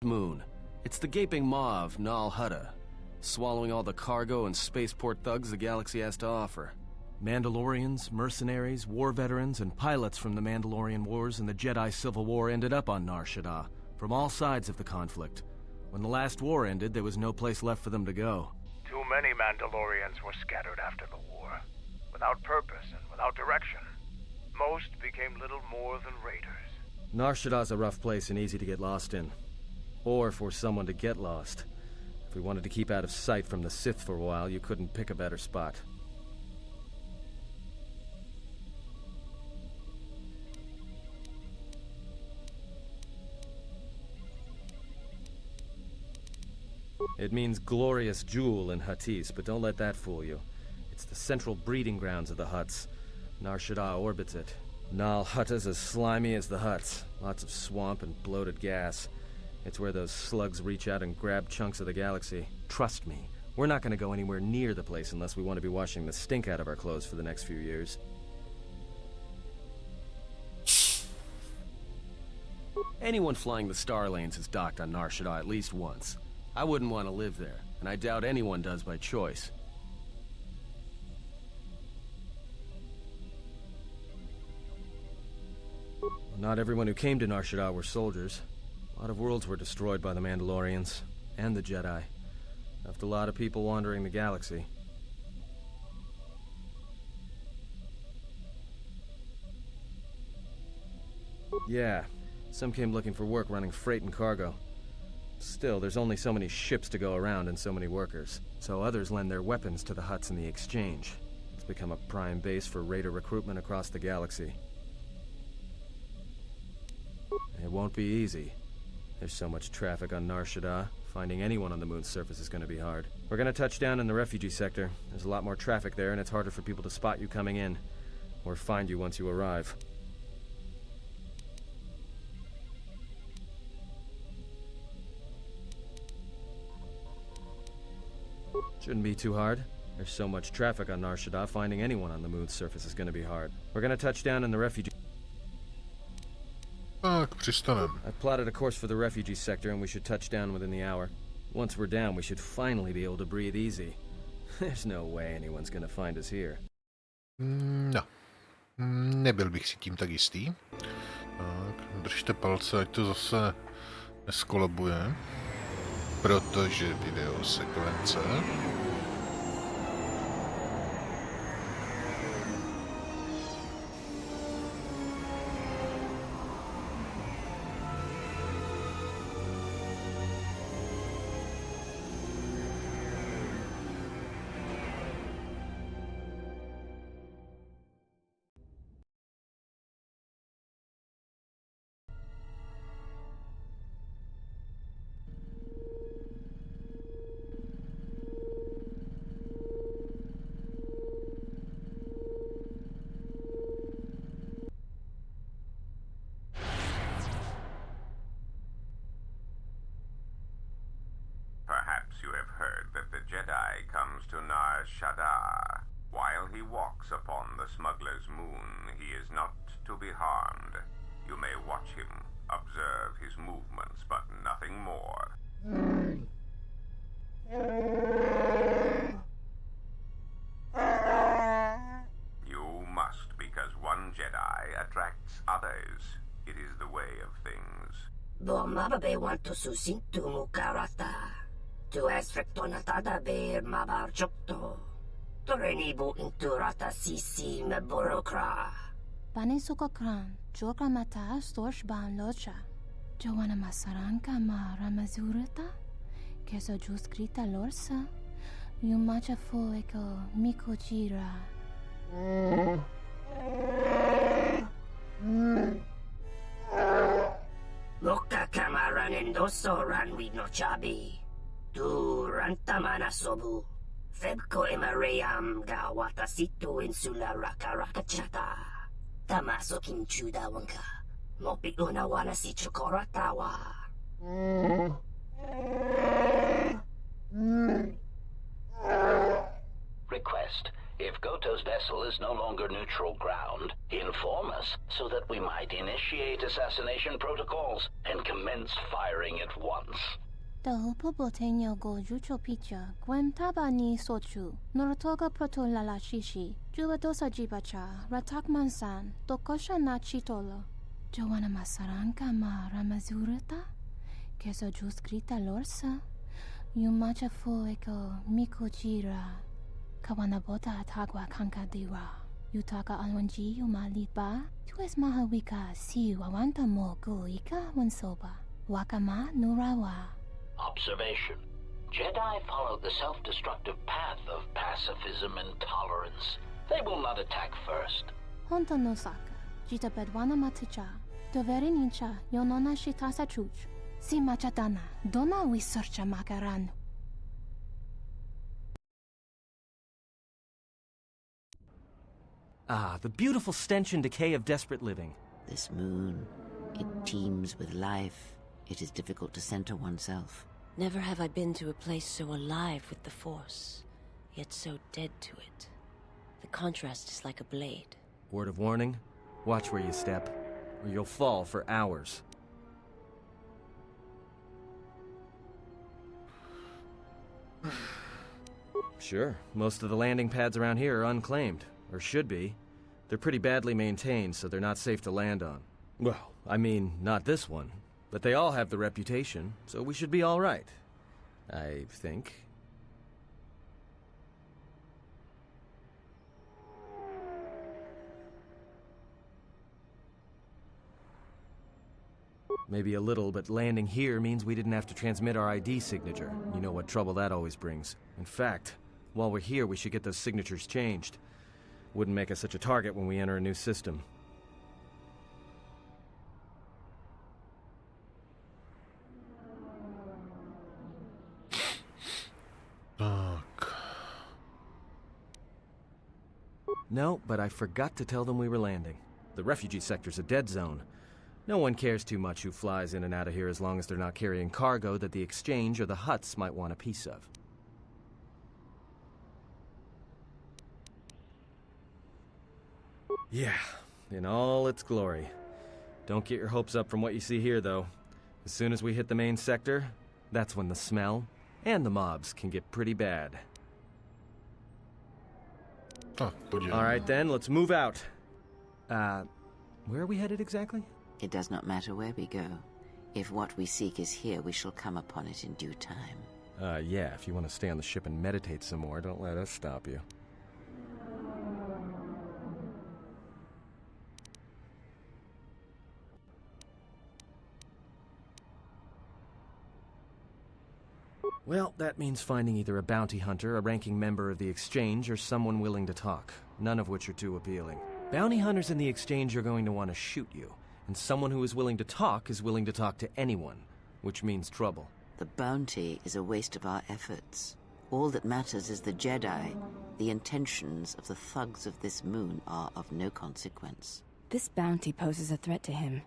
Moon. It's the gaping maw of Nal Hutta, swallowing all the cargo and spaceport thugs the galaxy has to offer. Mandalorians, mercenaries, war veterans, and pilots from the Mandalorian Wars and the Jedi Civil War ended up on Nar Shaddaa, from all sides of the conflict. When the last war ended, there was no place left for them to go. Too many Mandalorians were scattered after the war, without purpose and without direction. Most became little more than raiders. Nar Shaddaa's a rough place and easy to get lost in. Or for someone to get lost. If we wanted to keep out of sight from the Sith for a while, you couldn't pick a better spot. It means glorious jewel in Huttese, but don't let that fool you. It's the central breeding grounds of the Hutts. Nar Shaddaa orbits it. Nal Hutta's as slimy as the Hutts. Lots of swamp and bloated gas. It's where those slugs reach out and grab chunks of the galaxy. Trust me, we're not going to go anywhere near the place unless we want to be washing the stink out of our clothes for the next few years. Anyone flying the Star Lanes has docked on Nar Shaddaa at least once. I wouldn't want to live there, and I doubt anyone does by choice. Well, not everyone who came to Nar Shaddaa were soldiers. A lot of worlds were destroyed by the Mandalorians, and the Jedi. Left a lot of people wandering the galaxy. Yeah, some came looking for work running freight and cargo. Still, there's only so many ships to go around and so many workers. So others lend their weapons to the Hutts in the exchange. It's become a prime base for raider recruitment across the galaxy. It won't be easy. There's so much traffic on Nar Shaddaa. Finding anyone on the moon's surface is going to be hard. We're going to touch down in the refugee sector. There's a lot more traffic there, and it's harder for people to spot you coming in, or find you once you arrive. Shouldn't be too hard. There's so much traffic on Nar Shaddaa, finding anyone on the moon's surface is going to be hard. We're going to touch down in the refugee... Tak, přistaneme. I plotted a course for the refugee sector, and we should touch down within the hour. Once we're down, we should finally be able to breathe easy. There's no way anyone's gonna find us here. No. Nebyl bych si tím tak jistý. Tak, držte palce, ať to zase neskolabuje. Protože videosekvence... You have heard that the Jedi comes to Nar Shaddaa. While he walks upon the smuggler's moon, he is not to be harmed. You may watch him, observe his movements, but nothing more. You must, because one Jedi attracts others. It is the way of things. Mababe want to susintu mukarata. Tu es rectonatada be mabar chokto. Torenibu inturata sisi me burokra. Banisokokran, joka mata storch ban locha. Joana masaranka ma ramazurata. Keso juskrita lorsa. Yumacha fueko mikojira. Loka kamaran endoso ranwi no chabi. Tu rantamana sobu. Febko emareyam ga watasitu insula rakarakachata. Tamaso kinchuda wanka. Mopi una wana si chokoratawa. Request. If Goto's vessel is no longer neutral ground, inform us so that we might initiate assassination protocols and commence firing at once. The Popotenyo go jucho picha, Gwen tabani sochu, Norotoga proto lalashishi, Jubadosa jibacha, Ratak mansan, Tokosha na chitolo. Joana masaranka ma ramazurata, Keso juskrita lorsa, Yumacha fueko mikojira, Kawanabota atagwa kankadira, Yutaka alwanji yumaliba, Tu es mahawika si wawanta mo guika wansoba, Wakama nurawa. Observation. Jedi follow the self-destructive path of pacifism and tolerance. They will not attack first. Honta no saka, jita bedwana maticha, doveri nincha, yonona shitasa chuch. Si machadana, dona we searcha makaran. Ah, the beautiful stench and decay of desperate living. This moon, it teems with life. It is difficult to center oneself. Never have I been to a place so alive with the Force, yet so dead to it. The contrast is like a blade. Word of warning, watch where you step, or you'll fall for hours. Sure, most of the landing pads around here are unclaimed, or should be. They're pretty badly maintained, so they're not safe to land on. Well, I mean, not this one. But they all have the reputation, so we should be all right. I think. Maybe a little, but landing here means we didn't have to transmit our ID signature. You know what trouble that always brings. In fact, while we're here, we should get those signatures changed. Wouldn't make us such a target when we enter a new system. No, but I forgot to tell them we were landing. The refugee sector's a dead zone. No one cares too much who flies in and out of here as long as they're not carrying cargo that the exchange or the Hutts might want a piece of. Yeah, in all its glory. Don't get your hopes up from what you see here, though. As soon as we hit the main sector, that's when the smell and the mobs can get pretty bad. Oh, all right then, let's move out. Where are we headed exactly? It does not matter where we go. If what we seek is here, we shall come upon it in due time. Yeah, if you want to stay on the ship and meditate some more, don't let us stop you. Well, that means finding either a bounty hunter, a ranking member of the Exchange, or someone willing to talk, none of which are too appealing. Bounty hunters in the Exchange are going to want to shoot you, and someone who is willing to talk to anyone, which means trouble. The bounty is a waste of our efforts. All that matters is the Jedi. The intentions of the thugs of this moon are of no consequence. This bounty poses a threat to him.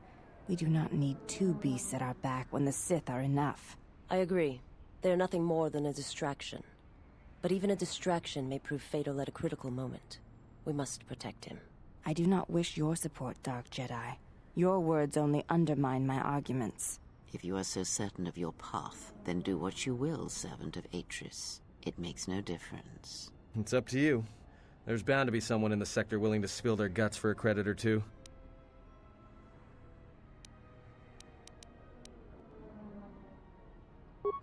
We do not need two beasts at our back when the Sith are enough. I agree. They're nothing more than a distraction. But even a distraction may prove fatal at a critical moment. We must protect him. I do not wish your support, Dark Jedi. Your words only undermine my arguments. If you are so certain of your path, then do what you will, servant of Atris. It makes no difference. It's up to you. There's bound to be someone in the sector willing to spill their guts for a credit or two.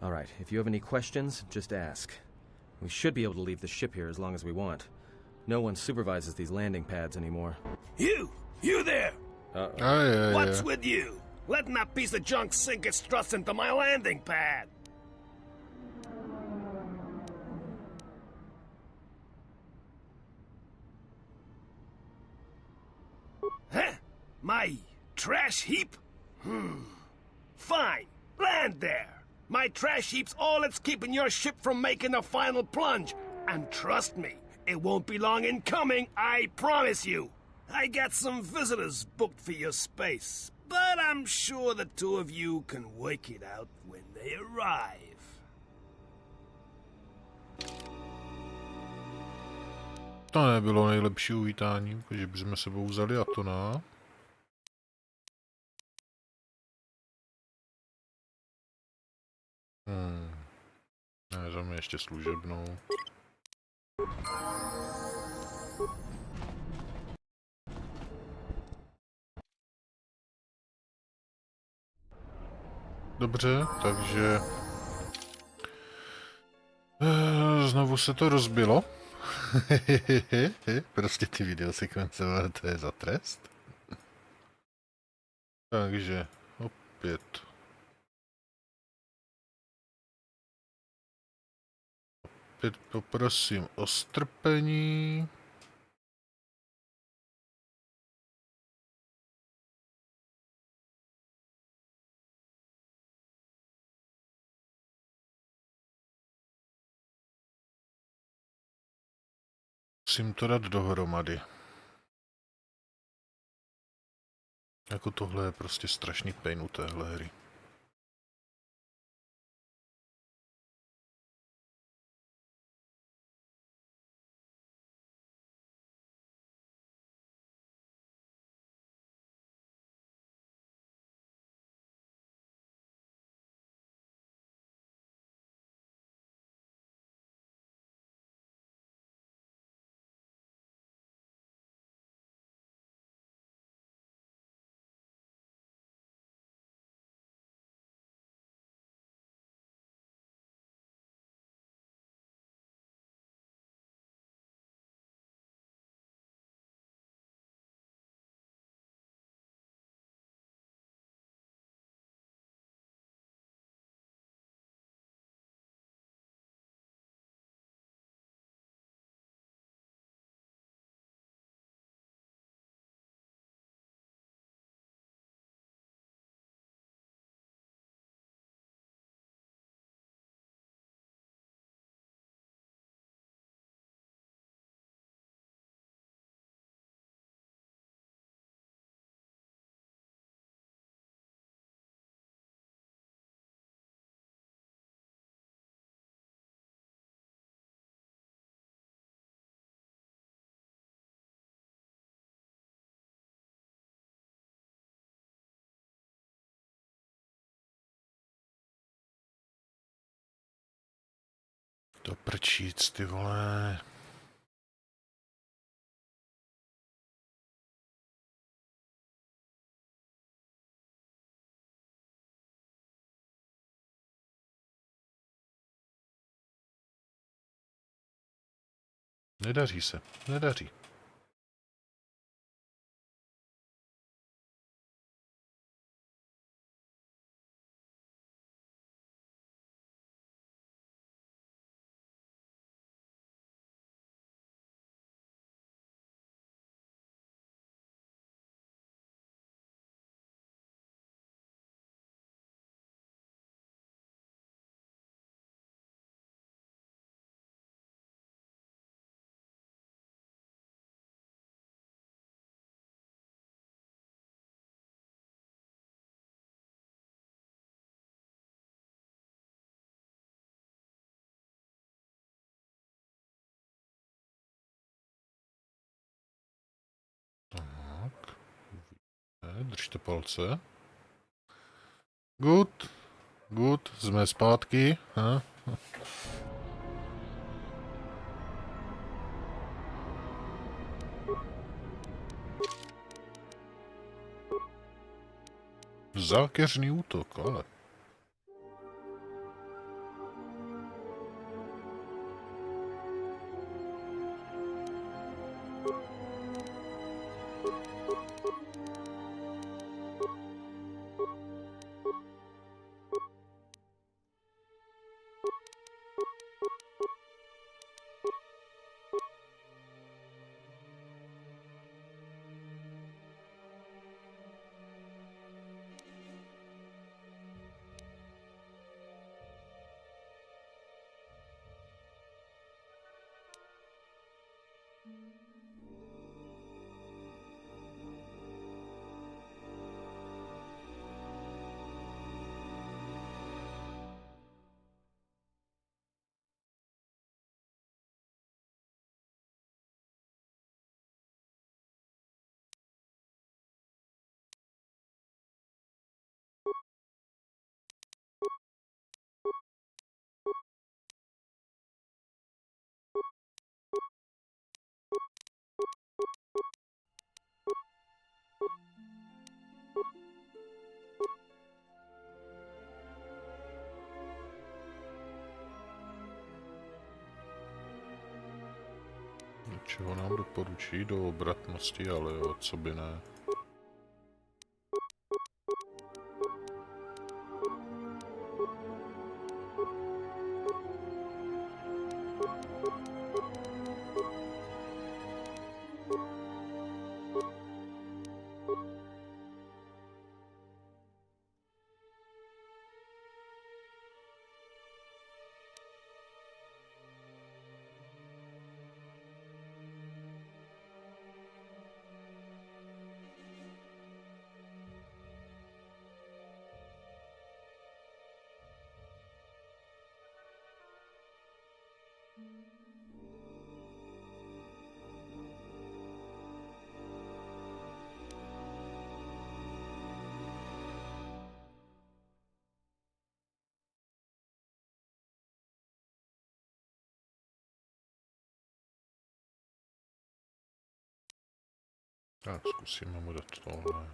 All right, if you have any questions, just ask. We should be able to leave the ship here as long as we want. No one supervises these landing pads anymore. You there! Uh-oh. What's with you? Letting that piece of junk sink its struts into my landing pad! Huh? My trash heap? Fine, land there! My trash heap's all that's keeping your ship from making the final plunge. And trust me, it won't be long in coming, I promise you. I got some visitors booked for your space, but I'm sure the two of you can work it out when they arrive. To nebylo nejlepší uvítání, že bychom sebou vzali Atona. Ne, za mě ještě služebnou. Dobře, takže znovu se to rozbilo. Prostě ty videosekvence, to je za trest. Takže opět poprosím o strpení. Musím to dát dohromady. Jako tohle je prostě strašný pain u téhle hry. To prčíc, ty vole. Nedaří se, nedaří. Tak. Držte palce. Good. Good. Jsme zpátky. Ha? Zákeřný útok, ale. Čeho nám doporučí? Do obratnosti, ale jo, co by ne. Tak zkusíme mu dát tohle.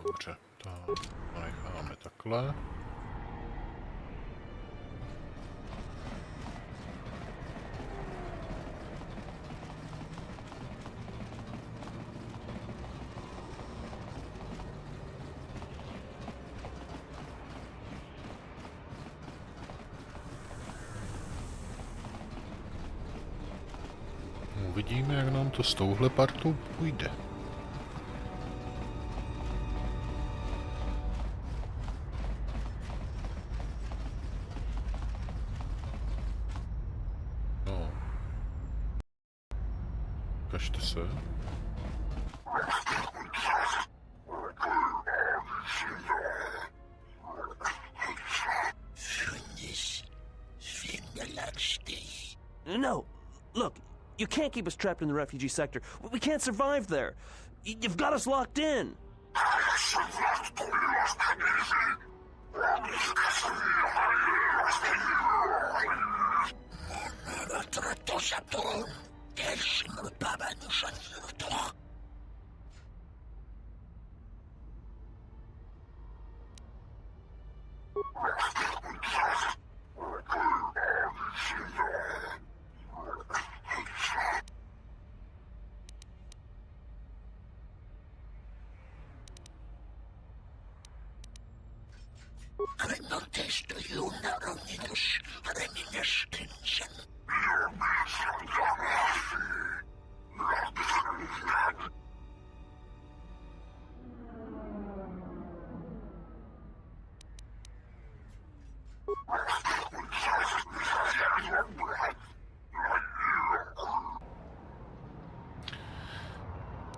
Dobře, to necháme takhle. Uvidíme, jak nám to s touhle partou půjde. No. Ukažte se. No, look. You can't keep us trapped in the refugee sector. We can't survive there. You've got us locked in.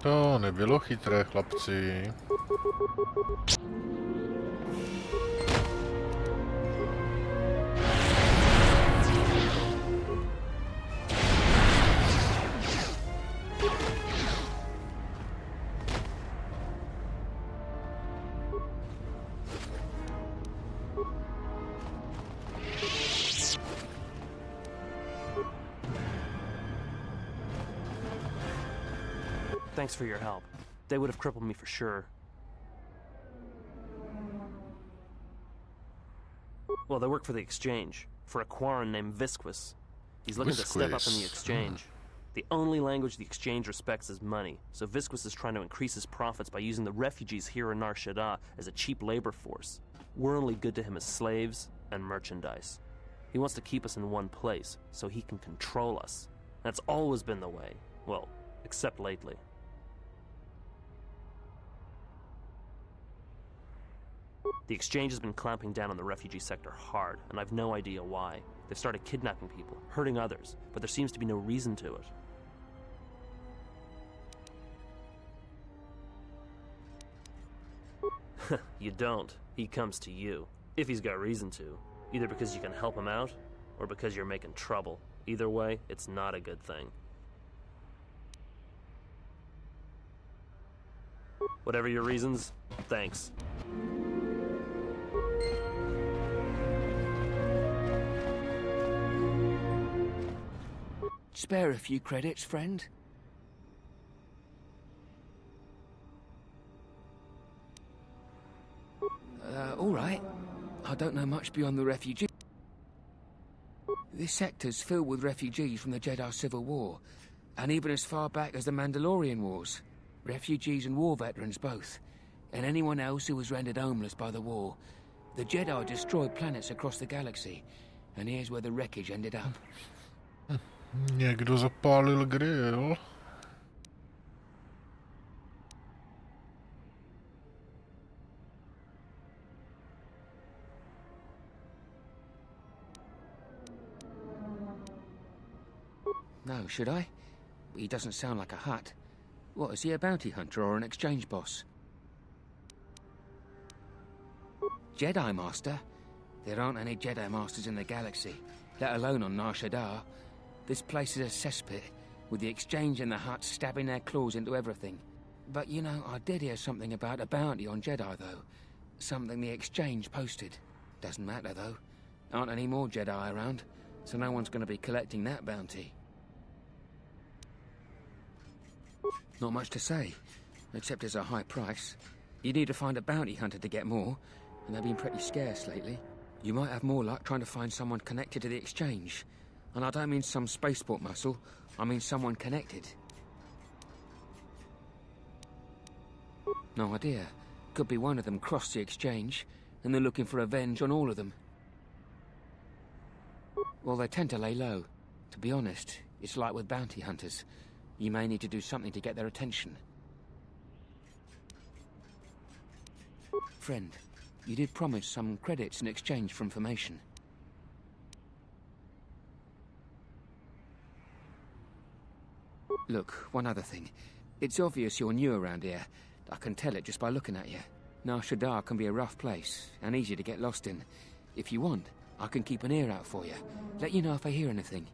To nebylo chytré, chlapci. Thanks for your help. They would have crippled me for sure. Well, they work for the Exchange, for a Quarren named Visquis. He's looking to step up in the Exchange. The only language the Exchange respects is money, so Visquis is trying to increase his profits by using the refugees here in Nar Shaddaa as a cheap labor force. We're only good to him as slaves and merchandise. He wants to keep us in one place, so he can control us. That's always been the way. Well, except lately. The Exchange has been clamping down on the refugee sector hard, and I've no idea why. They've started kidnapping people, hurting others, but there seems to be no reason to it. You don't. He comes to you. If he's got reason to. Either because you can help him out, or because you're making trouble. Either way, it's not a good thing. Whatever your reasons, thanks. Spare a few credits, friend? All right. I don't know much beyond the refugee. This sector's filled with refugees from the Jedi Civil War, and even as far back as the Mandalorian Wars. Refugees and war veterans both, and anyone else who was rendered homeless by the war. The Jedi destroyed planets across the galaxy, and here's where the wreckage ended up. Někdo zapálil grill. No, should I? He doesn't sound like a Hutt. What, is he a bounty hunter or an exchange boss? Jedi Master? There aren't any Jedi Masters in the galaxy, let alone on Nar Shaddaa. This place is a cesspit, with the Exchange and the Hutts stabbing their claws into everything. But, you know, I did hear something about a bounty on Jedi, though. Something the Exchange posted. Doesn't matter, though. Aren't any more Jedi around, so no one's going to be collecting that bounty. Not much to say, except it's a high price. You need to find a bounty hunter to get more, and they've been pretty scarce lately. You might have more luck trying to find someone connected to the exchange. And I don't mean some spaceport muscle, I mean someone connected. No idea. Could be one of them crossed the exchange, and they're looking for revenge on all of them. Well, they tend to lay low. To be honest, it's like with bounty hunters. You may need to do something to get their attention. Friend, you did promise some credits in exchange for information. Look, one other thing. It's obvious you're new around here. I can tell it just by looking at you. Nar Shaddaa can be a rough place, and easy to get lost in. If you want, I can keep an ear out for you. Let you know if I hear anything.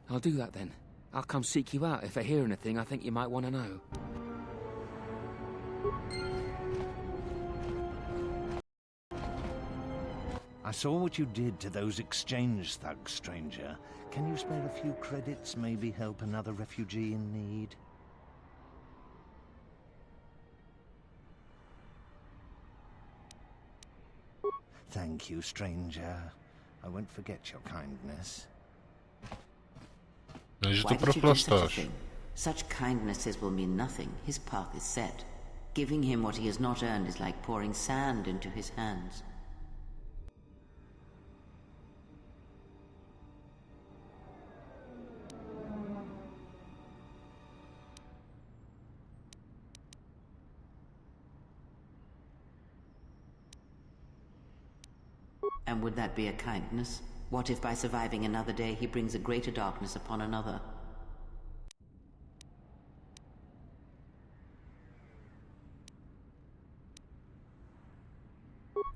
I'll do that then. I'll come seek you out if I hear anything I think you might want to know. I saw what you did to those exchange thugs, stranger. Can you spare a few credits, maybe help another refugee in need? Thank you, stranger. I won't forget your kindness. Why did you do such a thing? Such kindnesses will mean nothing. His path is set. Giving him what he has not earned is like pouring sand into his hands. And would that be a kindness? What if by surviving another day he brings a greater darkness upon another?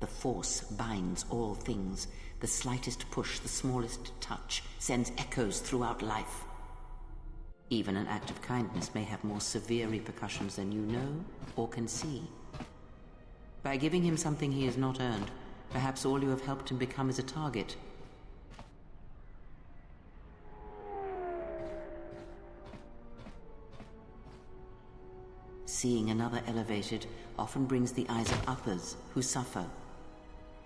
The Force binds all things. The slightest push, the smallest touch, sends echoes throughout life. Even an act of kindness may have more severe repercussions than you know or can see. By giving him something he has not earned, perhaps all you have helped him become is a target. Seeing another elevated often brings the eyes of others who suffer.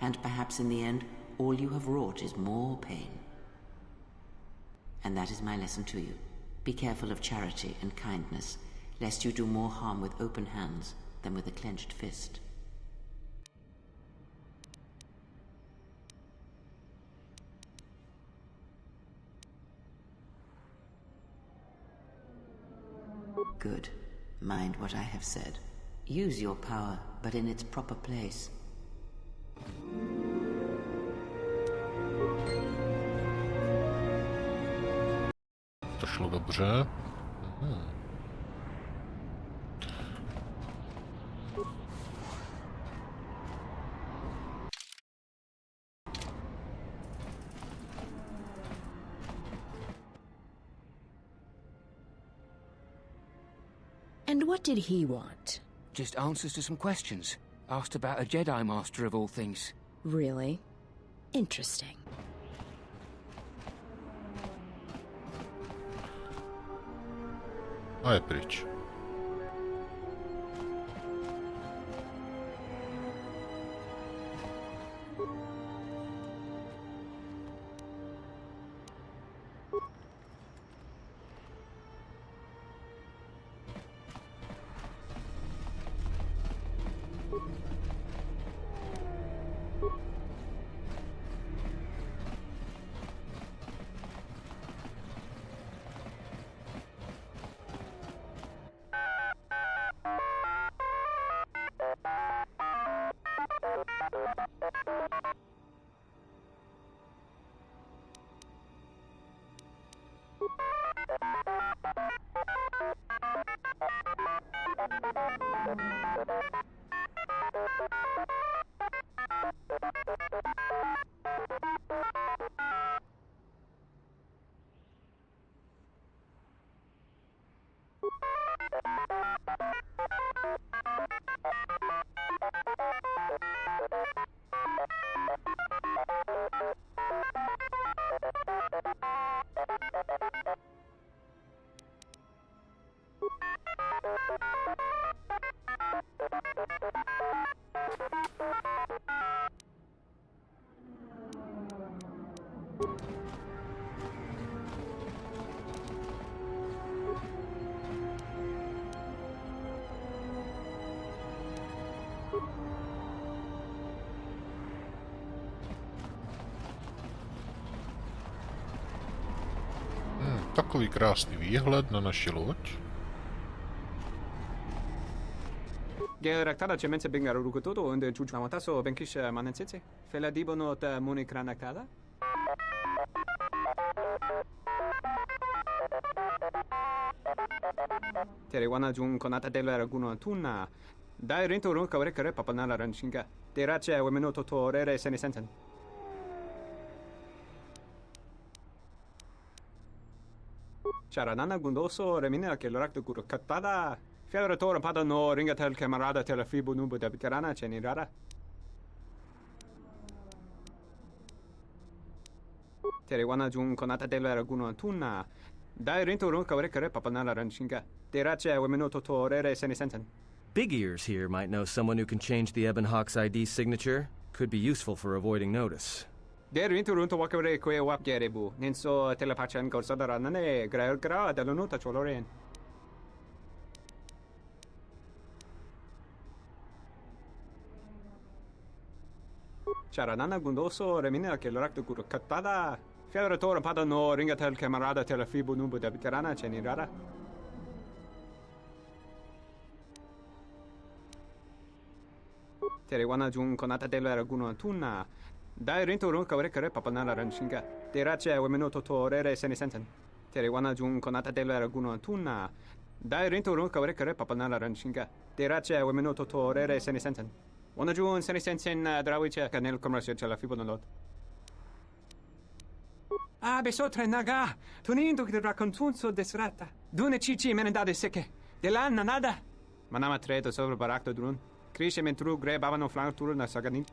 And perhaps in the end, all you have wrought is more pain. And that is my lesson to you. Be careful of charity and kindness, lest you do more harm with open hands than with a clenched fist. Good. Mind what I have said. Use your power, but in its proper place. To šlo dobře. And what did he want? Just answers to some questions. Asked about a Jedi Master of all things. Really? Interesting. A je pryč. Takový krásný výhled na naši loď. Geraktada cemense bengaru rukutodo onde chuchu mataso benkish manensetse. Fela dibono ta munikranaktada. Terewana jun konata della raguno tunna. Dai rento ron kawre kare papanala ranshinga. Terache wemeno totorere senesensen. Charanana gundoso remina che l'orakto guru katpada. Fiadra tora pada no ringa tel camarada tel fibu nubu da bicarana cenirara. Terewana jun konata della raguno tunna. Dai rento ron kawre kare papanala ranshinga. Terache wemeno totorere senesensen. Big Ears here might know someone who can change the Ebon Hawk's ID signature. Could be useful for avoiding notice. Der rinto runto wakare kwe wap gerebu. Ninso telepachan korsada nane gra dalonuta choloren. Charanana gundoso remina che l'orakto guru katpada. Fiadra tora pada no ringa tel camarada tel fibu nubu da bicarana cenirara. Terewana jun konata della raguno tunna. Dai rento ron kawre kare papanala ranshinga. Terache wemeno totorere senesensen. Terewana jun konata della raguno tunna. Dai rento ron kawre kare papanala ranshinga. Terache wemeno totorere senesensen. Wana jun senesensen drawiche kanel commercio ce la fibonolot. Ah, besotre naga. Tunindo che raccontunzo desrata. Dune cici menendade secche. Delanna nada. Manama treto sopra barakto drun. Krishe mentru gre bavano flantur na saganin.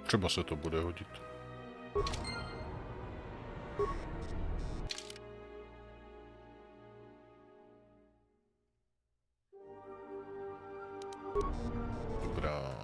Třeba se to bude hodit. Dobrá.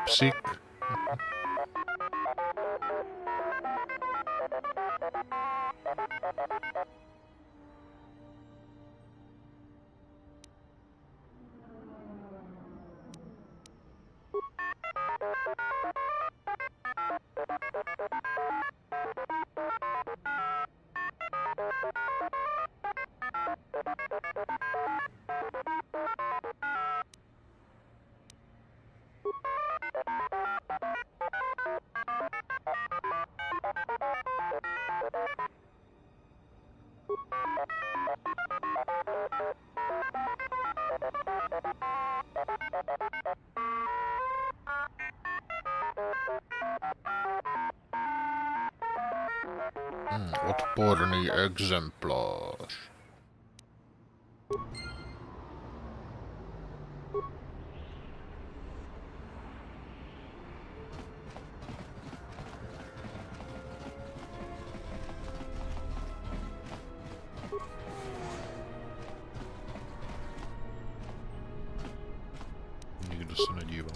Psík. Odporný exemplář. Nikdo se nedívá.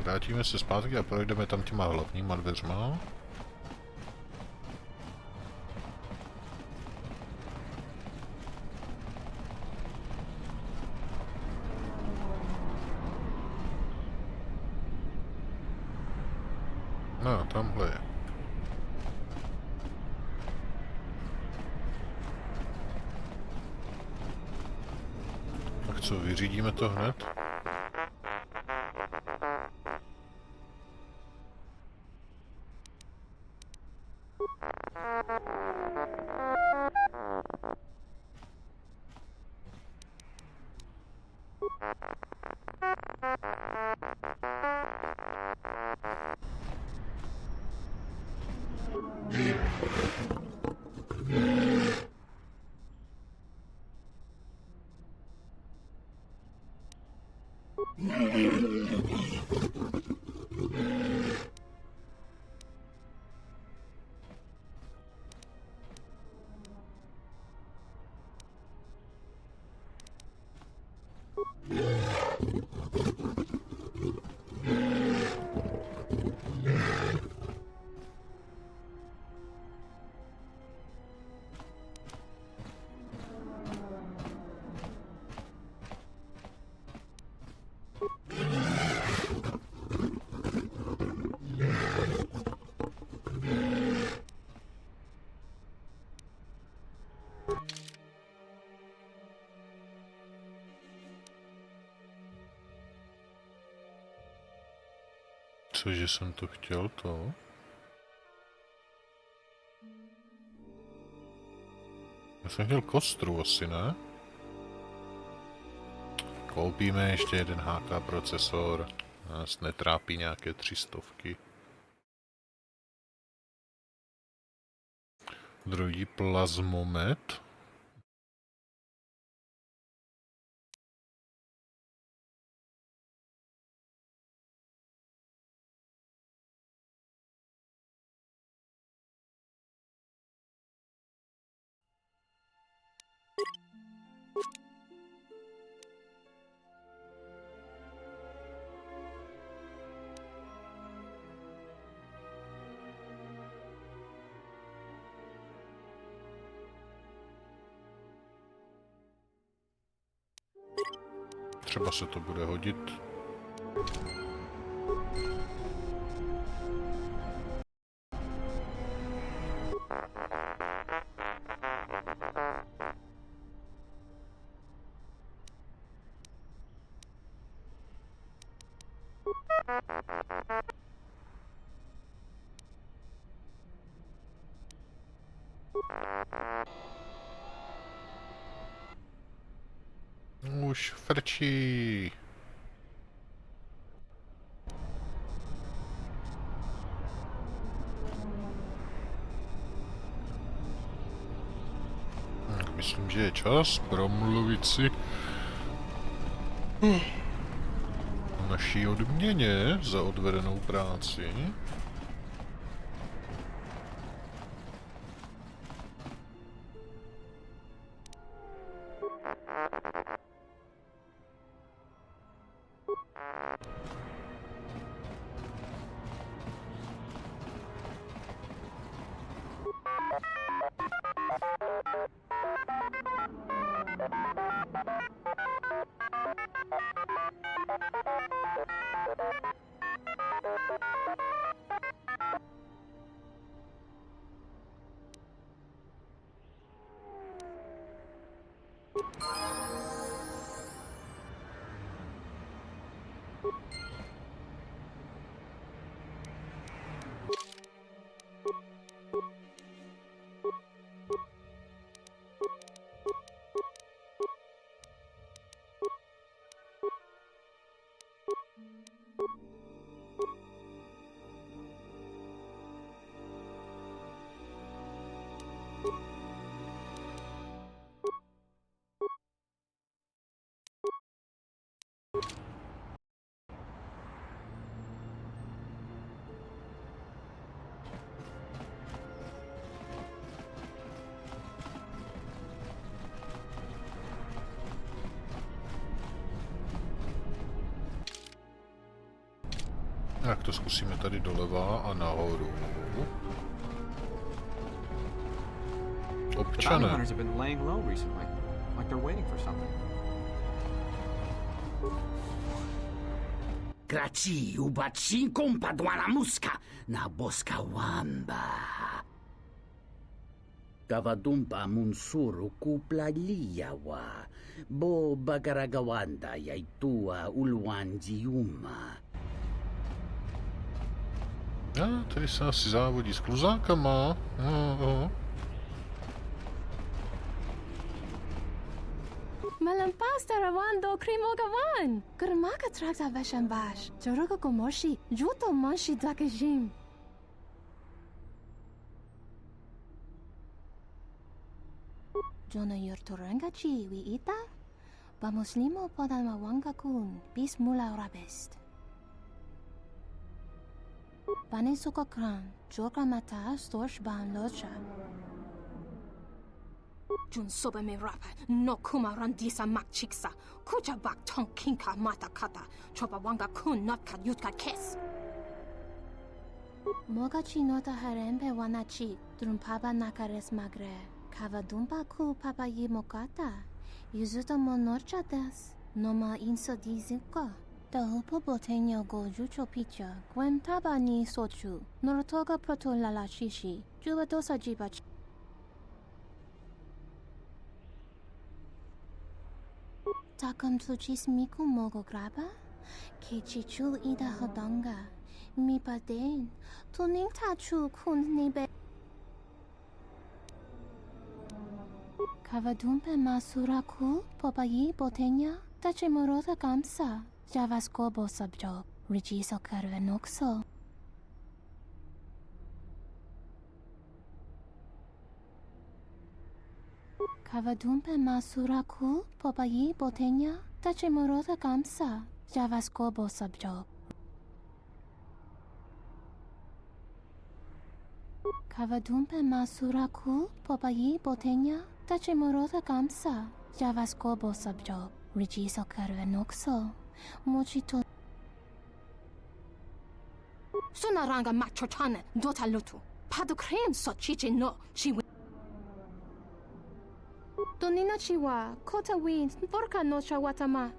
Vrátíme se zpátky a projdeme tam těma hlavníma dveřma. No, tamhle je. Tak co, vyřídíme to hned? Cože jsem to chtěl, to? Já jsem chtěl kostru asi, ne? Koupíme ještě jeden HK procesor. Nás netrápí nějaké 300. Druhý plazmomet. Třeba se to bude hodit. Už frčí. Myslím, že je čas promluvit si o naší odměně za odvedenou práci. Tak to zkusíme tady doleva a nahoru. Občané. Hunters have been laying low recently, like they're waiting for something. Graci ubaci kompadwana muska na boska wamba. Kavadumpa munsuru kupla liyawa. Bo bagaragawanda yaitua ulwanjiuma. Tady se asi závodí s kluzákama. Malampas tarawan do krimogawan. Kurmaka trakta veshan bash. Joruga komoshi. Juto monshi dakajim. Jona yurturanga chi wi ita. Vamos limo podama wanga kun. Bis mula rabest. Bani suka kran. Joka mata storch ban locha. Jun soba me rapa, no kuma randisa mak chiksa, kucha bak tong kinka mata kata, chopa wanga kun not kat yutka kes. Moga chi nota harembe wana chi, drum papa nakares magre, kava dumpa ku papa yi mokata, yuzuta monorcha des, noma inso dizinka. Da hupo botenyo go jucho picha, gwen taba ni sochu, norotoga proto lala shishi, juba dosa jiba chi. Takam tuchis miku mogo graba, ke chichu ida hodanga, mi paden, tuning tachu kun nebe. Kavadumpe masuraku, popayi botenya, tache morota kamsa, javaskobo sabjo, rigiso karvenokso. Kavadumpe masuraku, popayi botenya, tache morota kamsa, javaskobo sabjo. Kavadumpe masuraku, popayi botenya, tache morota kamsa, javaskobo sabjo, rigiso karvenokso, mochito. Sunaranga machotane, dota lutu, padu krem so chichi no, chi. Donina chiwa, kota wind, porka no chawatama.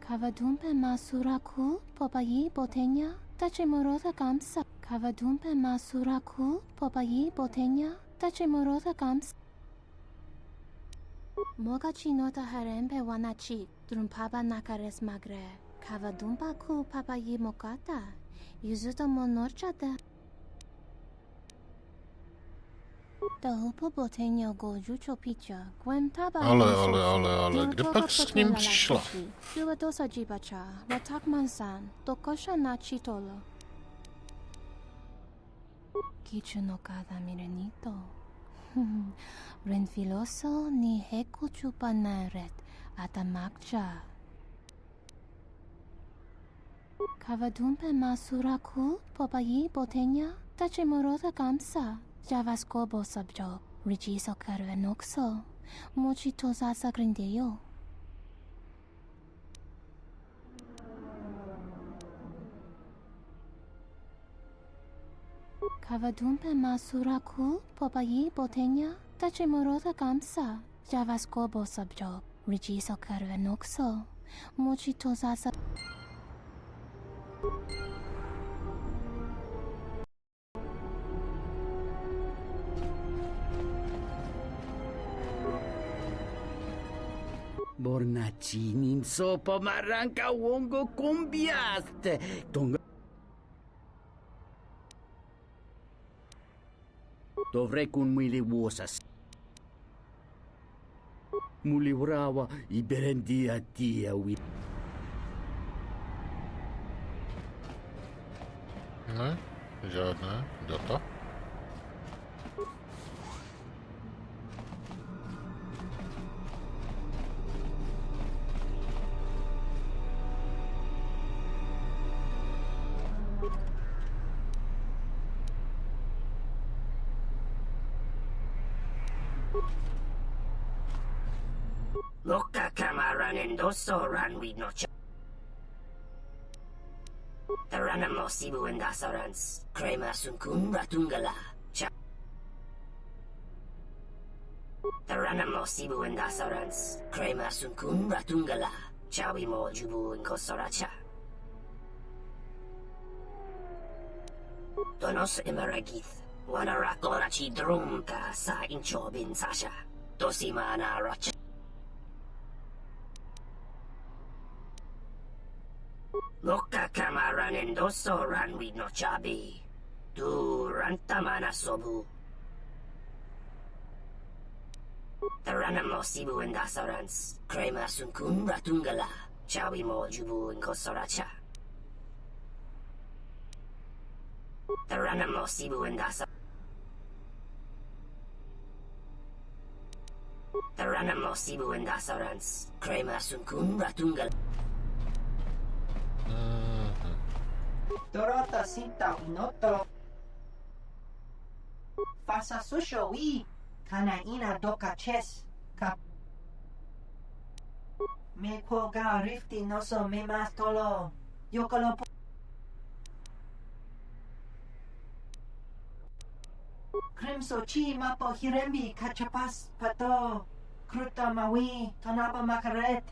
Kavadumpe masuraku, popayi botenya, tache morota kamsa. Kavadumpe masuraku, popayi botenya, tache morota kamsa. Moga chinota harembe wanachi, drumpaba nakares magre. Kavadumpa ku papayi mokata, yuzuta monorcha de. Ale, kde pak s ním přišla? Kichu no kada mirenito. Renfiloso ni heku chupanaret atamakcha. Kavadumpe masuraku popayi botenya tache morota kamsa. Javaskobo sabjo, rigiso karvenokso, mochito sasa grindeyo. Kavadumpe masuraku, popayi botenya, tache morota kamsa, javaskobo sabjo, rigiso karvenokso, mochito sasa. Bornacinin sopa maranca wongo combiaste. Tonga. Dovrei con mili wosas. Mulibrawa i berendia tia wi. Ne, žádné data. Ranendoso Ranwi Nocha. The Ranamosibu and Dasarans, Krema Sunkun Ratungala, Cha. The Ranamosibu and Dasarans, Krema Sunkun Ratungala, Chawi Mojubu and Kosoracha. Donos Imaragith, Wanarakorachi Drumka Sa Inchobin Sasha, Dosimana Rocha. Loka kamaran endoso ranwi no chabi. Du rantamana sobu. The ranamosibu and dasarans. Krema sunkun ratungala. Chawi mojubu and kosoracha. The ranamosibu and dasarans. The ranamosibu and dasarans. Krema sunkun ratungala. Dorota sinta inoto. Fasa susho wi. Kana ina doka ches. Kap. Me koga rifti noso me mastolo. Yokolo po. Crimso chi mapo hirembi kachapas pato. Kruta mawi. Tonapa makaret.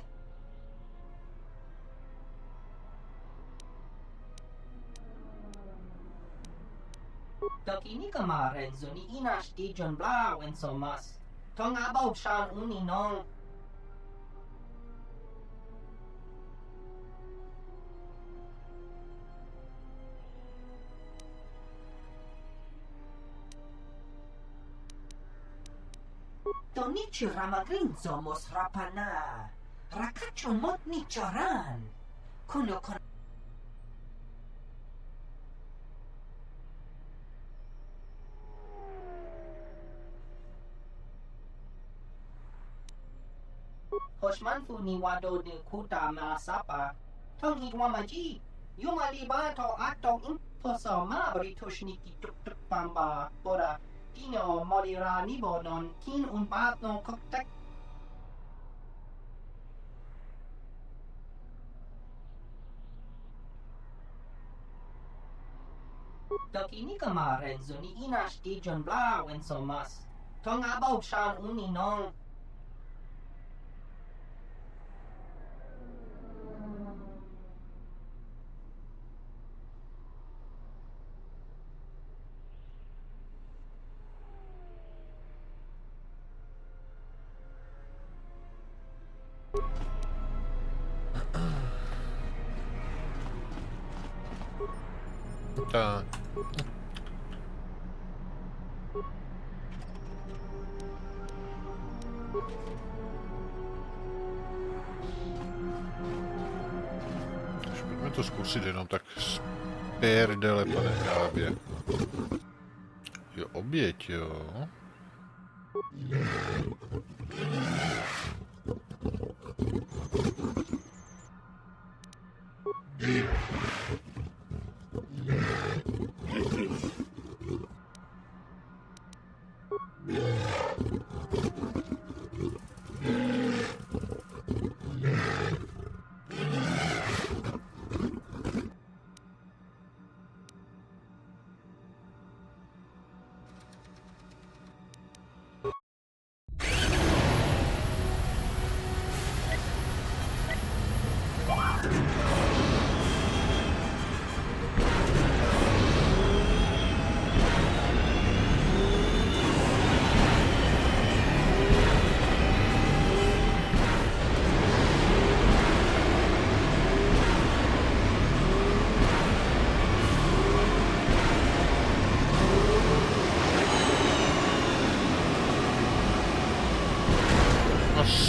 Dok ini kemarin zoni inas di John Blau en somas. Tong abau shan uni nong. Tonichi ramagrin somos rapana. Rakacho mot ni choran. Kuno kon. Hoshman fu ni wado de kuta ma sapa. Tong hitwa maji. Yuma liba to ato imposo ma britush niki tuk tuk pamba. Bora. Kino modira nibo non kin un pat no koktek. Dok ini kemarin zoni inas di John Blau en somas. Tong abau shan uni nong. Tak. Pojďme to zkusit jenom tak z perdele, pane hrábě. Jo, oběť, jo.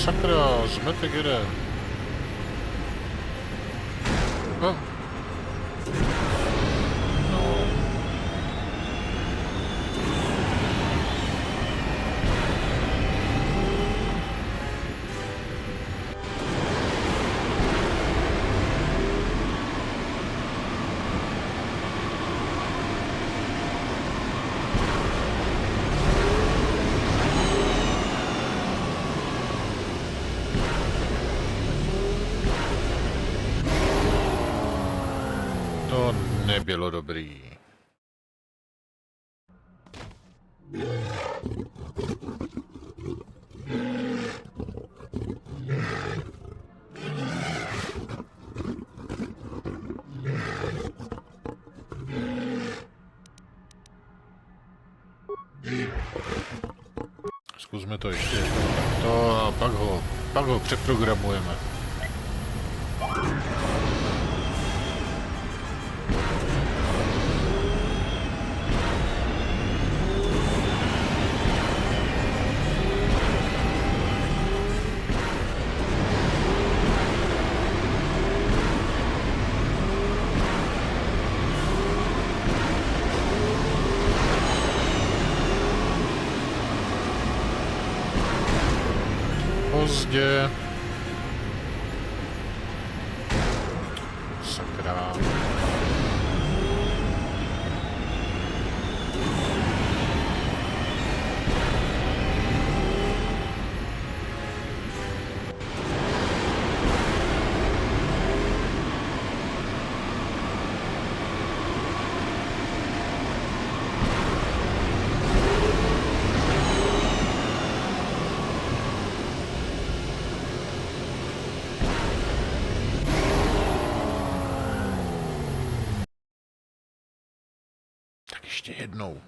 Sakra, zmetek jeden. No. nebylo dobrý. Zkusme to ještě jednou. To a pak ho přeprogramujeme. Pozdě. Sakra. Ještě jednou.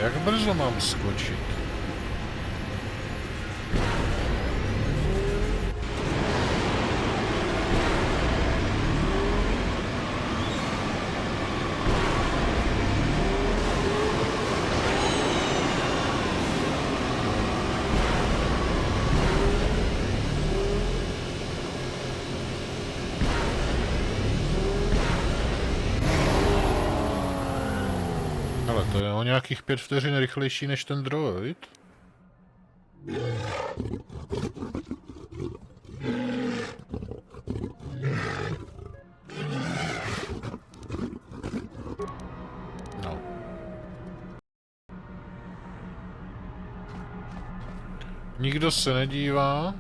Jak brzo mám skočit? To je o nějakých 5 vteřin rychlejší než ten droid. No. Nikdo se nedívá.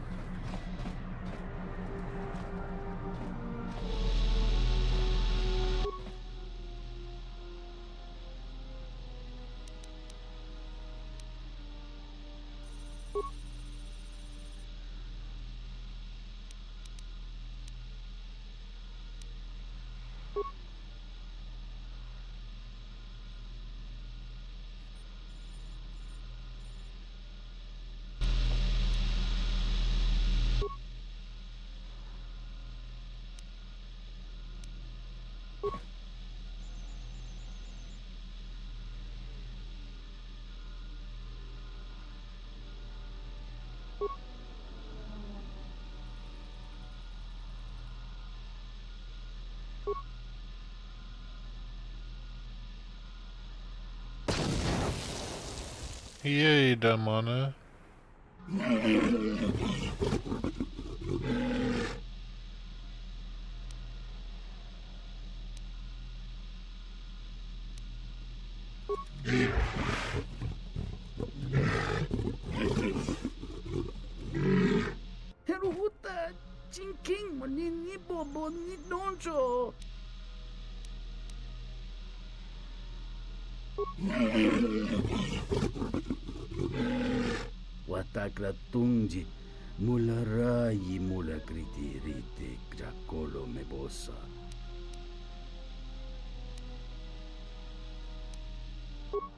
Jejda, mane. Heruhuta, chinking, ni bobo, ni doncho. Watakla tungji, mula rayi mula kritirite, krakolo mebosa.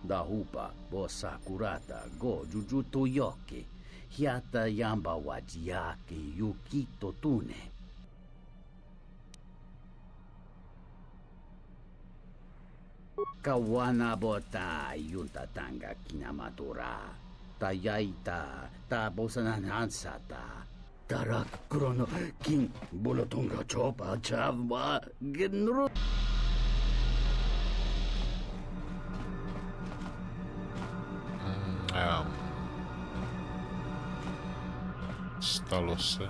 Dahupa, bosa kurata, go jujuto yoke, hiata yamba wajiake, yukito tune. Kawana bota yunta tanga kinamatura. Tayaita ta bosananansata. Tarak krono king bolotonga chopa chavwa genro. Stalo se.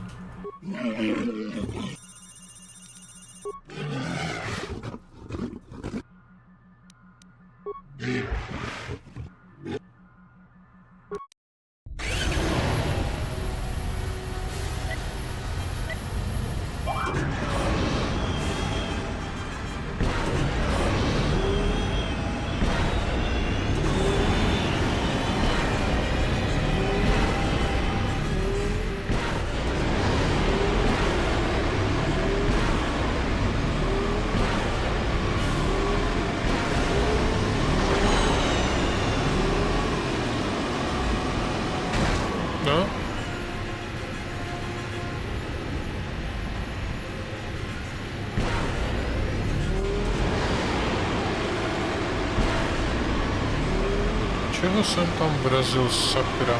No? Čeho jsem tam vrazil, sakra?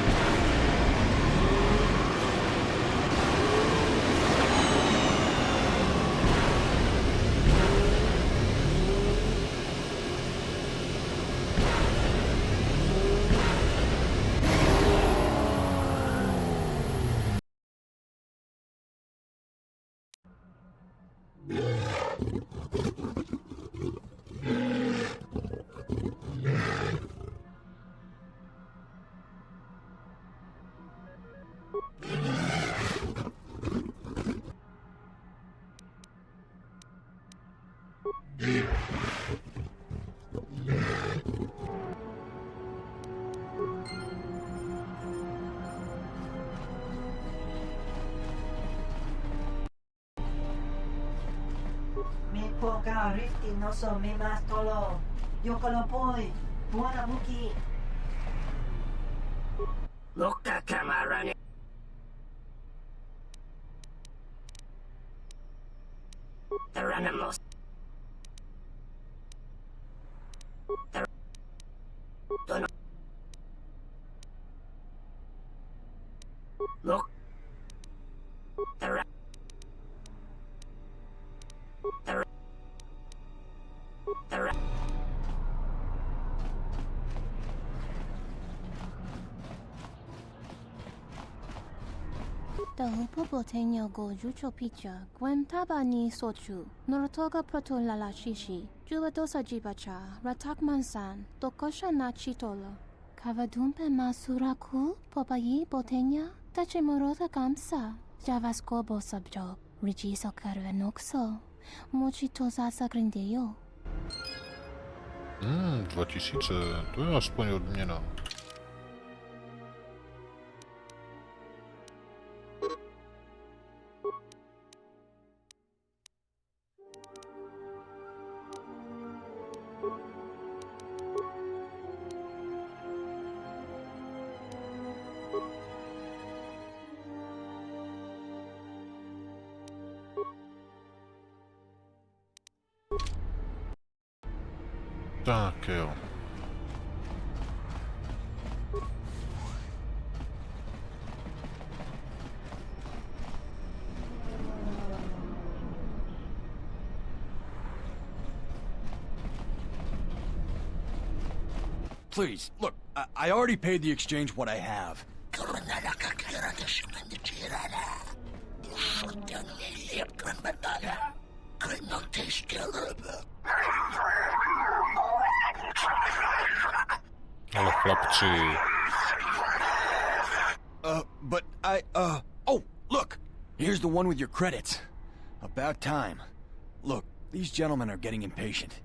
Mi poca rifti no so mi mastolo. Yokolo poi. Buona buki. Loka kamarani. Teranamos. Dono. Look. The hupo boteño go jucho picha, gwen taba ni sochu, norotoga proto lala shishi, jubadosa jibacha, ratak mansan, tokosha na chitolo. Kavadumpe masuraku, popayi boteña, tache morota kamsa, javasko bosabjo, rijiso karvenokso, mochito zasa grindejo. 2000, to je aspoň odměna. Tak jo. Please, look, I already paid the exchange what I have. Ale chlapci. But oh, look! Here's the one with your credits. About time. Look, these gentlemen are getting impatient.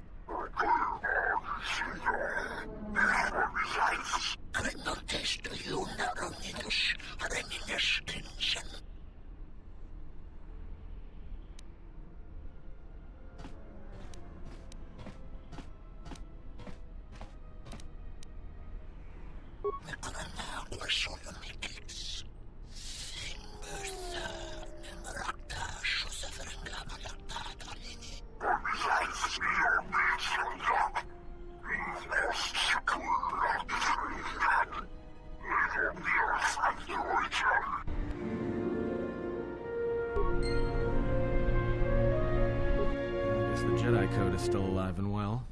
Jedi Code is still alive and well.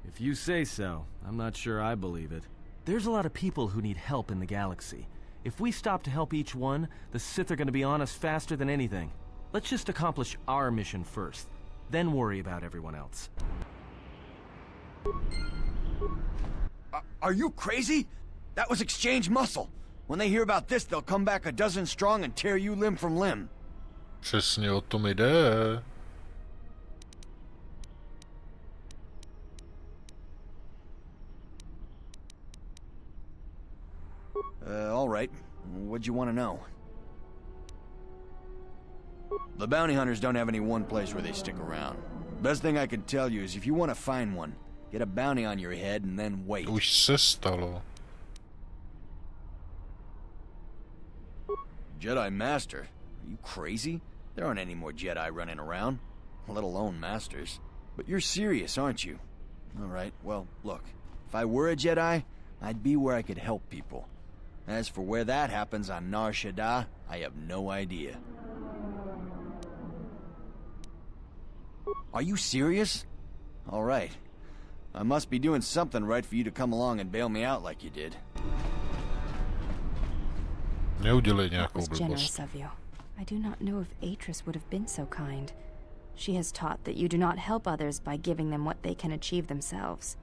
If you say so, I'm not sure I believe it. There's a lot of people who need help in the galaxy. If we stop to help each one, the Sith are gonna be on us faster than anything. Let's just accomplish our mission first, then worry about everyone else. Are you crazy? That was exchange muscle. When they hear about this, they'll come back a dozen strong and tear you limb from limb. Přesně o tom jde. All right. What'd you want to know? The bounty hunters don't have any one place where they stick around. Best thing I can tell you is if you want to find one, get a bounty on your head and then wait. Už se stalo. Jedi Master? Are you crazy? There aren't any more Jedi running around, let alone Masters. But you're serious, aren't you? All right, well, look. If I were a Jedi, I'd be where I could help people. As for where that happens on Nar Shaddaa, I have no idea. Are you serious? All right. I must be doing something right for you to come along and bail me out like you did. Neudělej That nějakou was generous blbost. of you. I do not know if Atris would have been so kind. She has taught that you do not help others by giving them what they can achieve themselves.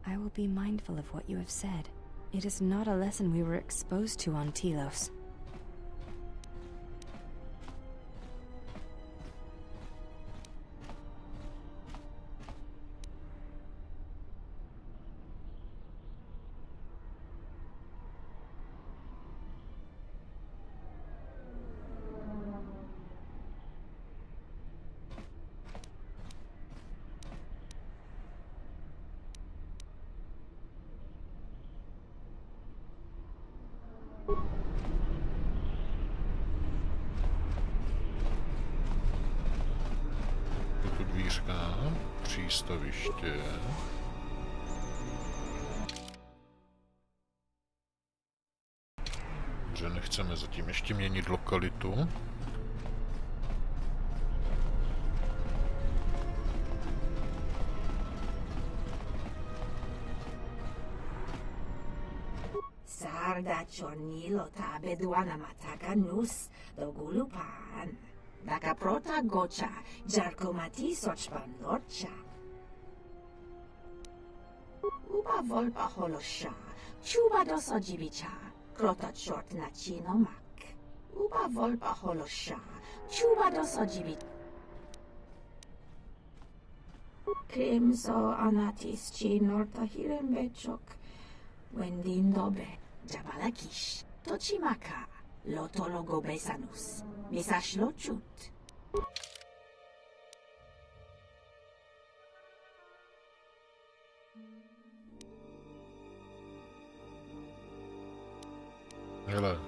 I will be mindful of what you have said. It is not a lesson we were exposed to on Telos. Tu dvířka, přístaviště. Dobře, nechceme zatím ještě měnit lokalitu. Sarda chornilo ta beduana mataka nus do gulupan. Daka prota gocha jarkomati sochpan lorcha. Uba volpa holosha, chuba dos ojibicha, krota short na chinomak. Uba volpa holosha, chuba dos ojibicha. Crimso anatis chinorta hirembechok. Wendindobe, Jabalakish, Tochimaka, Lotologo Besanus, Misashlochut. Hele,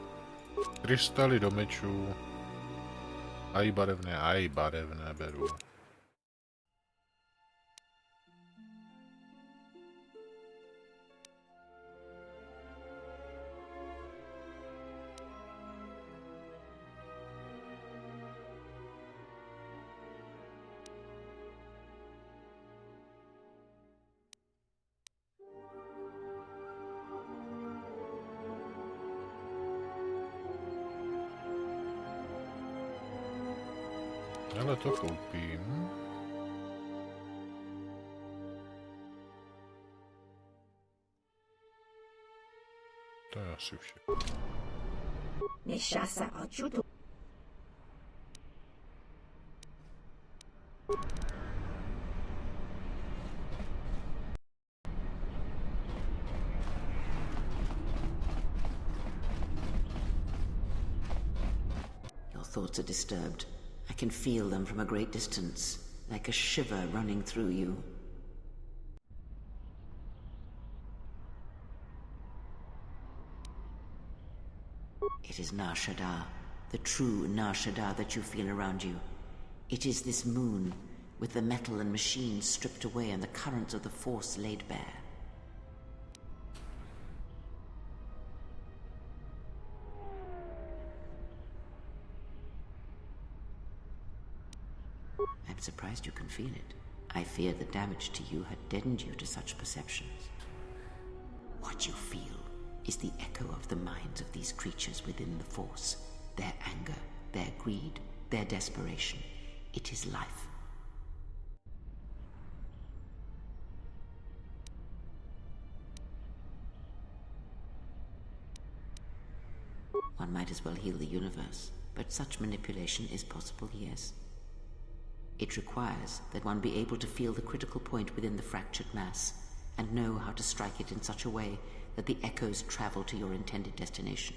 krystaly do mečů. Aj barevné beru. Ale to koupím. To je asi všechno. Nishasa ochutu. Your thoughts are disturbed. I can feel them from a great distance, like a shiver running through you. It is Nar Shaddaa, the true Nar Shaddaa that you feel around you. It is this moon, with the metal and machines stripped away and the currents of the Force laid bare. I'm surprised you can feel it. I fear the damage to you had deadened you to such perceptions. What you feel is the echo of the minds of these creatures within the Force. Their anger, their greed, their desperation. It is life. One might as well heal the universe, but such manipulation is possible, yes. It requires that one be able to feel the critical point within the fractured mass, and know how to strike it in such a way that the echoes travel to your intended destination.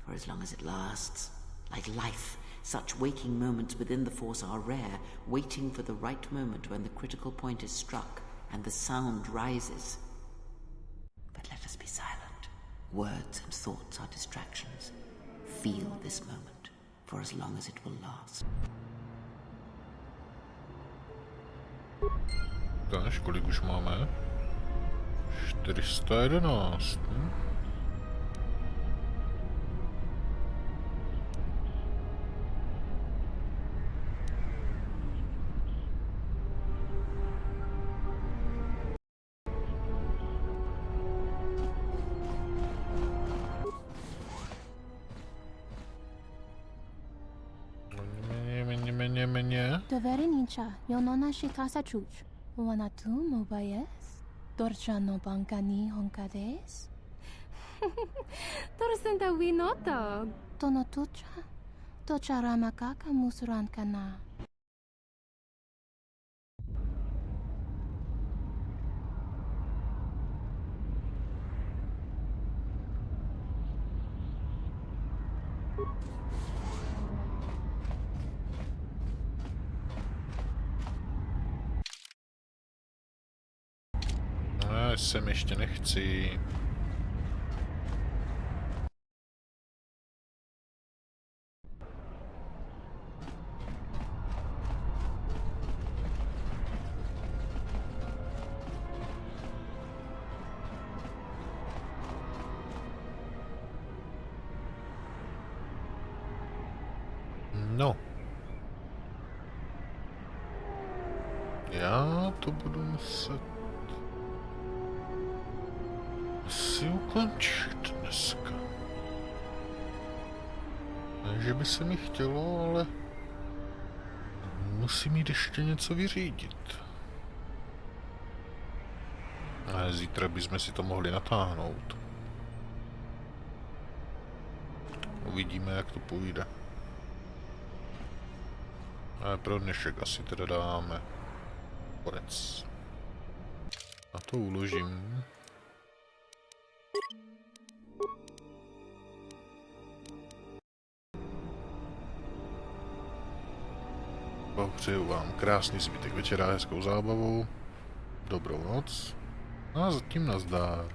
For as long as it lasts, like life, such waking moments within the Force are rare, waiting for the right moment when the critical point is struck and the sound rises. But let us be silent. Words and thoughts are distractions. Feel this moment, for as long as it will last. Dáš, kolik už máme? 411. Doverenica, Yonona Shitasa Chuch. Wanatu Mobayes? Dorcha no Bankani Honkades? Torsenta Winota. Tonotucha. Tocha Ramakaka Musurankana. Sem ještě nechci. No. Já to budu muset asi ukončit dneska. Ne, že by se mi chtělo, ale musím jít ještě něco vyřídit. Ale zítra bychom si to mohli natáhnout. Uvidíme, jak to půjde. Ale pro dnešek asi teda dáme konec. A to uložím. Přeju vám krásný zbytek večera, hezkou zábavu, dobrou noc a zatím nazdar.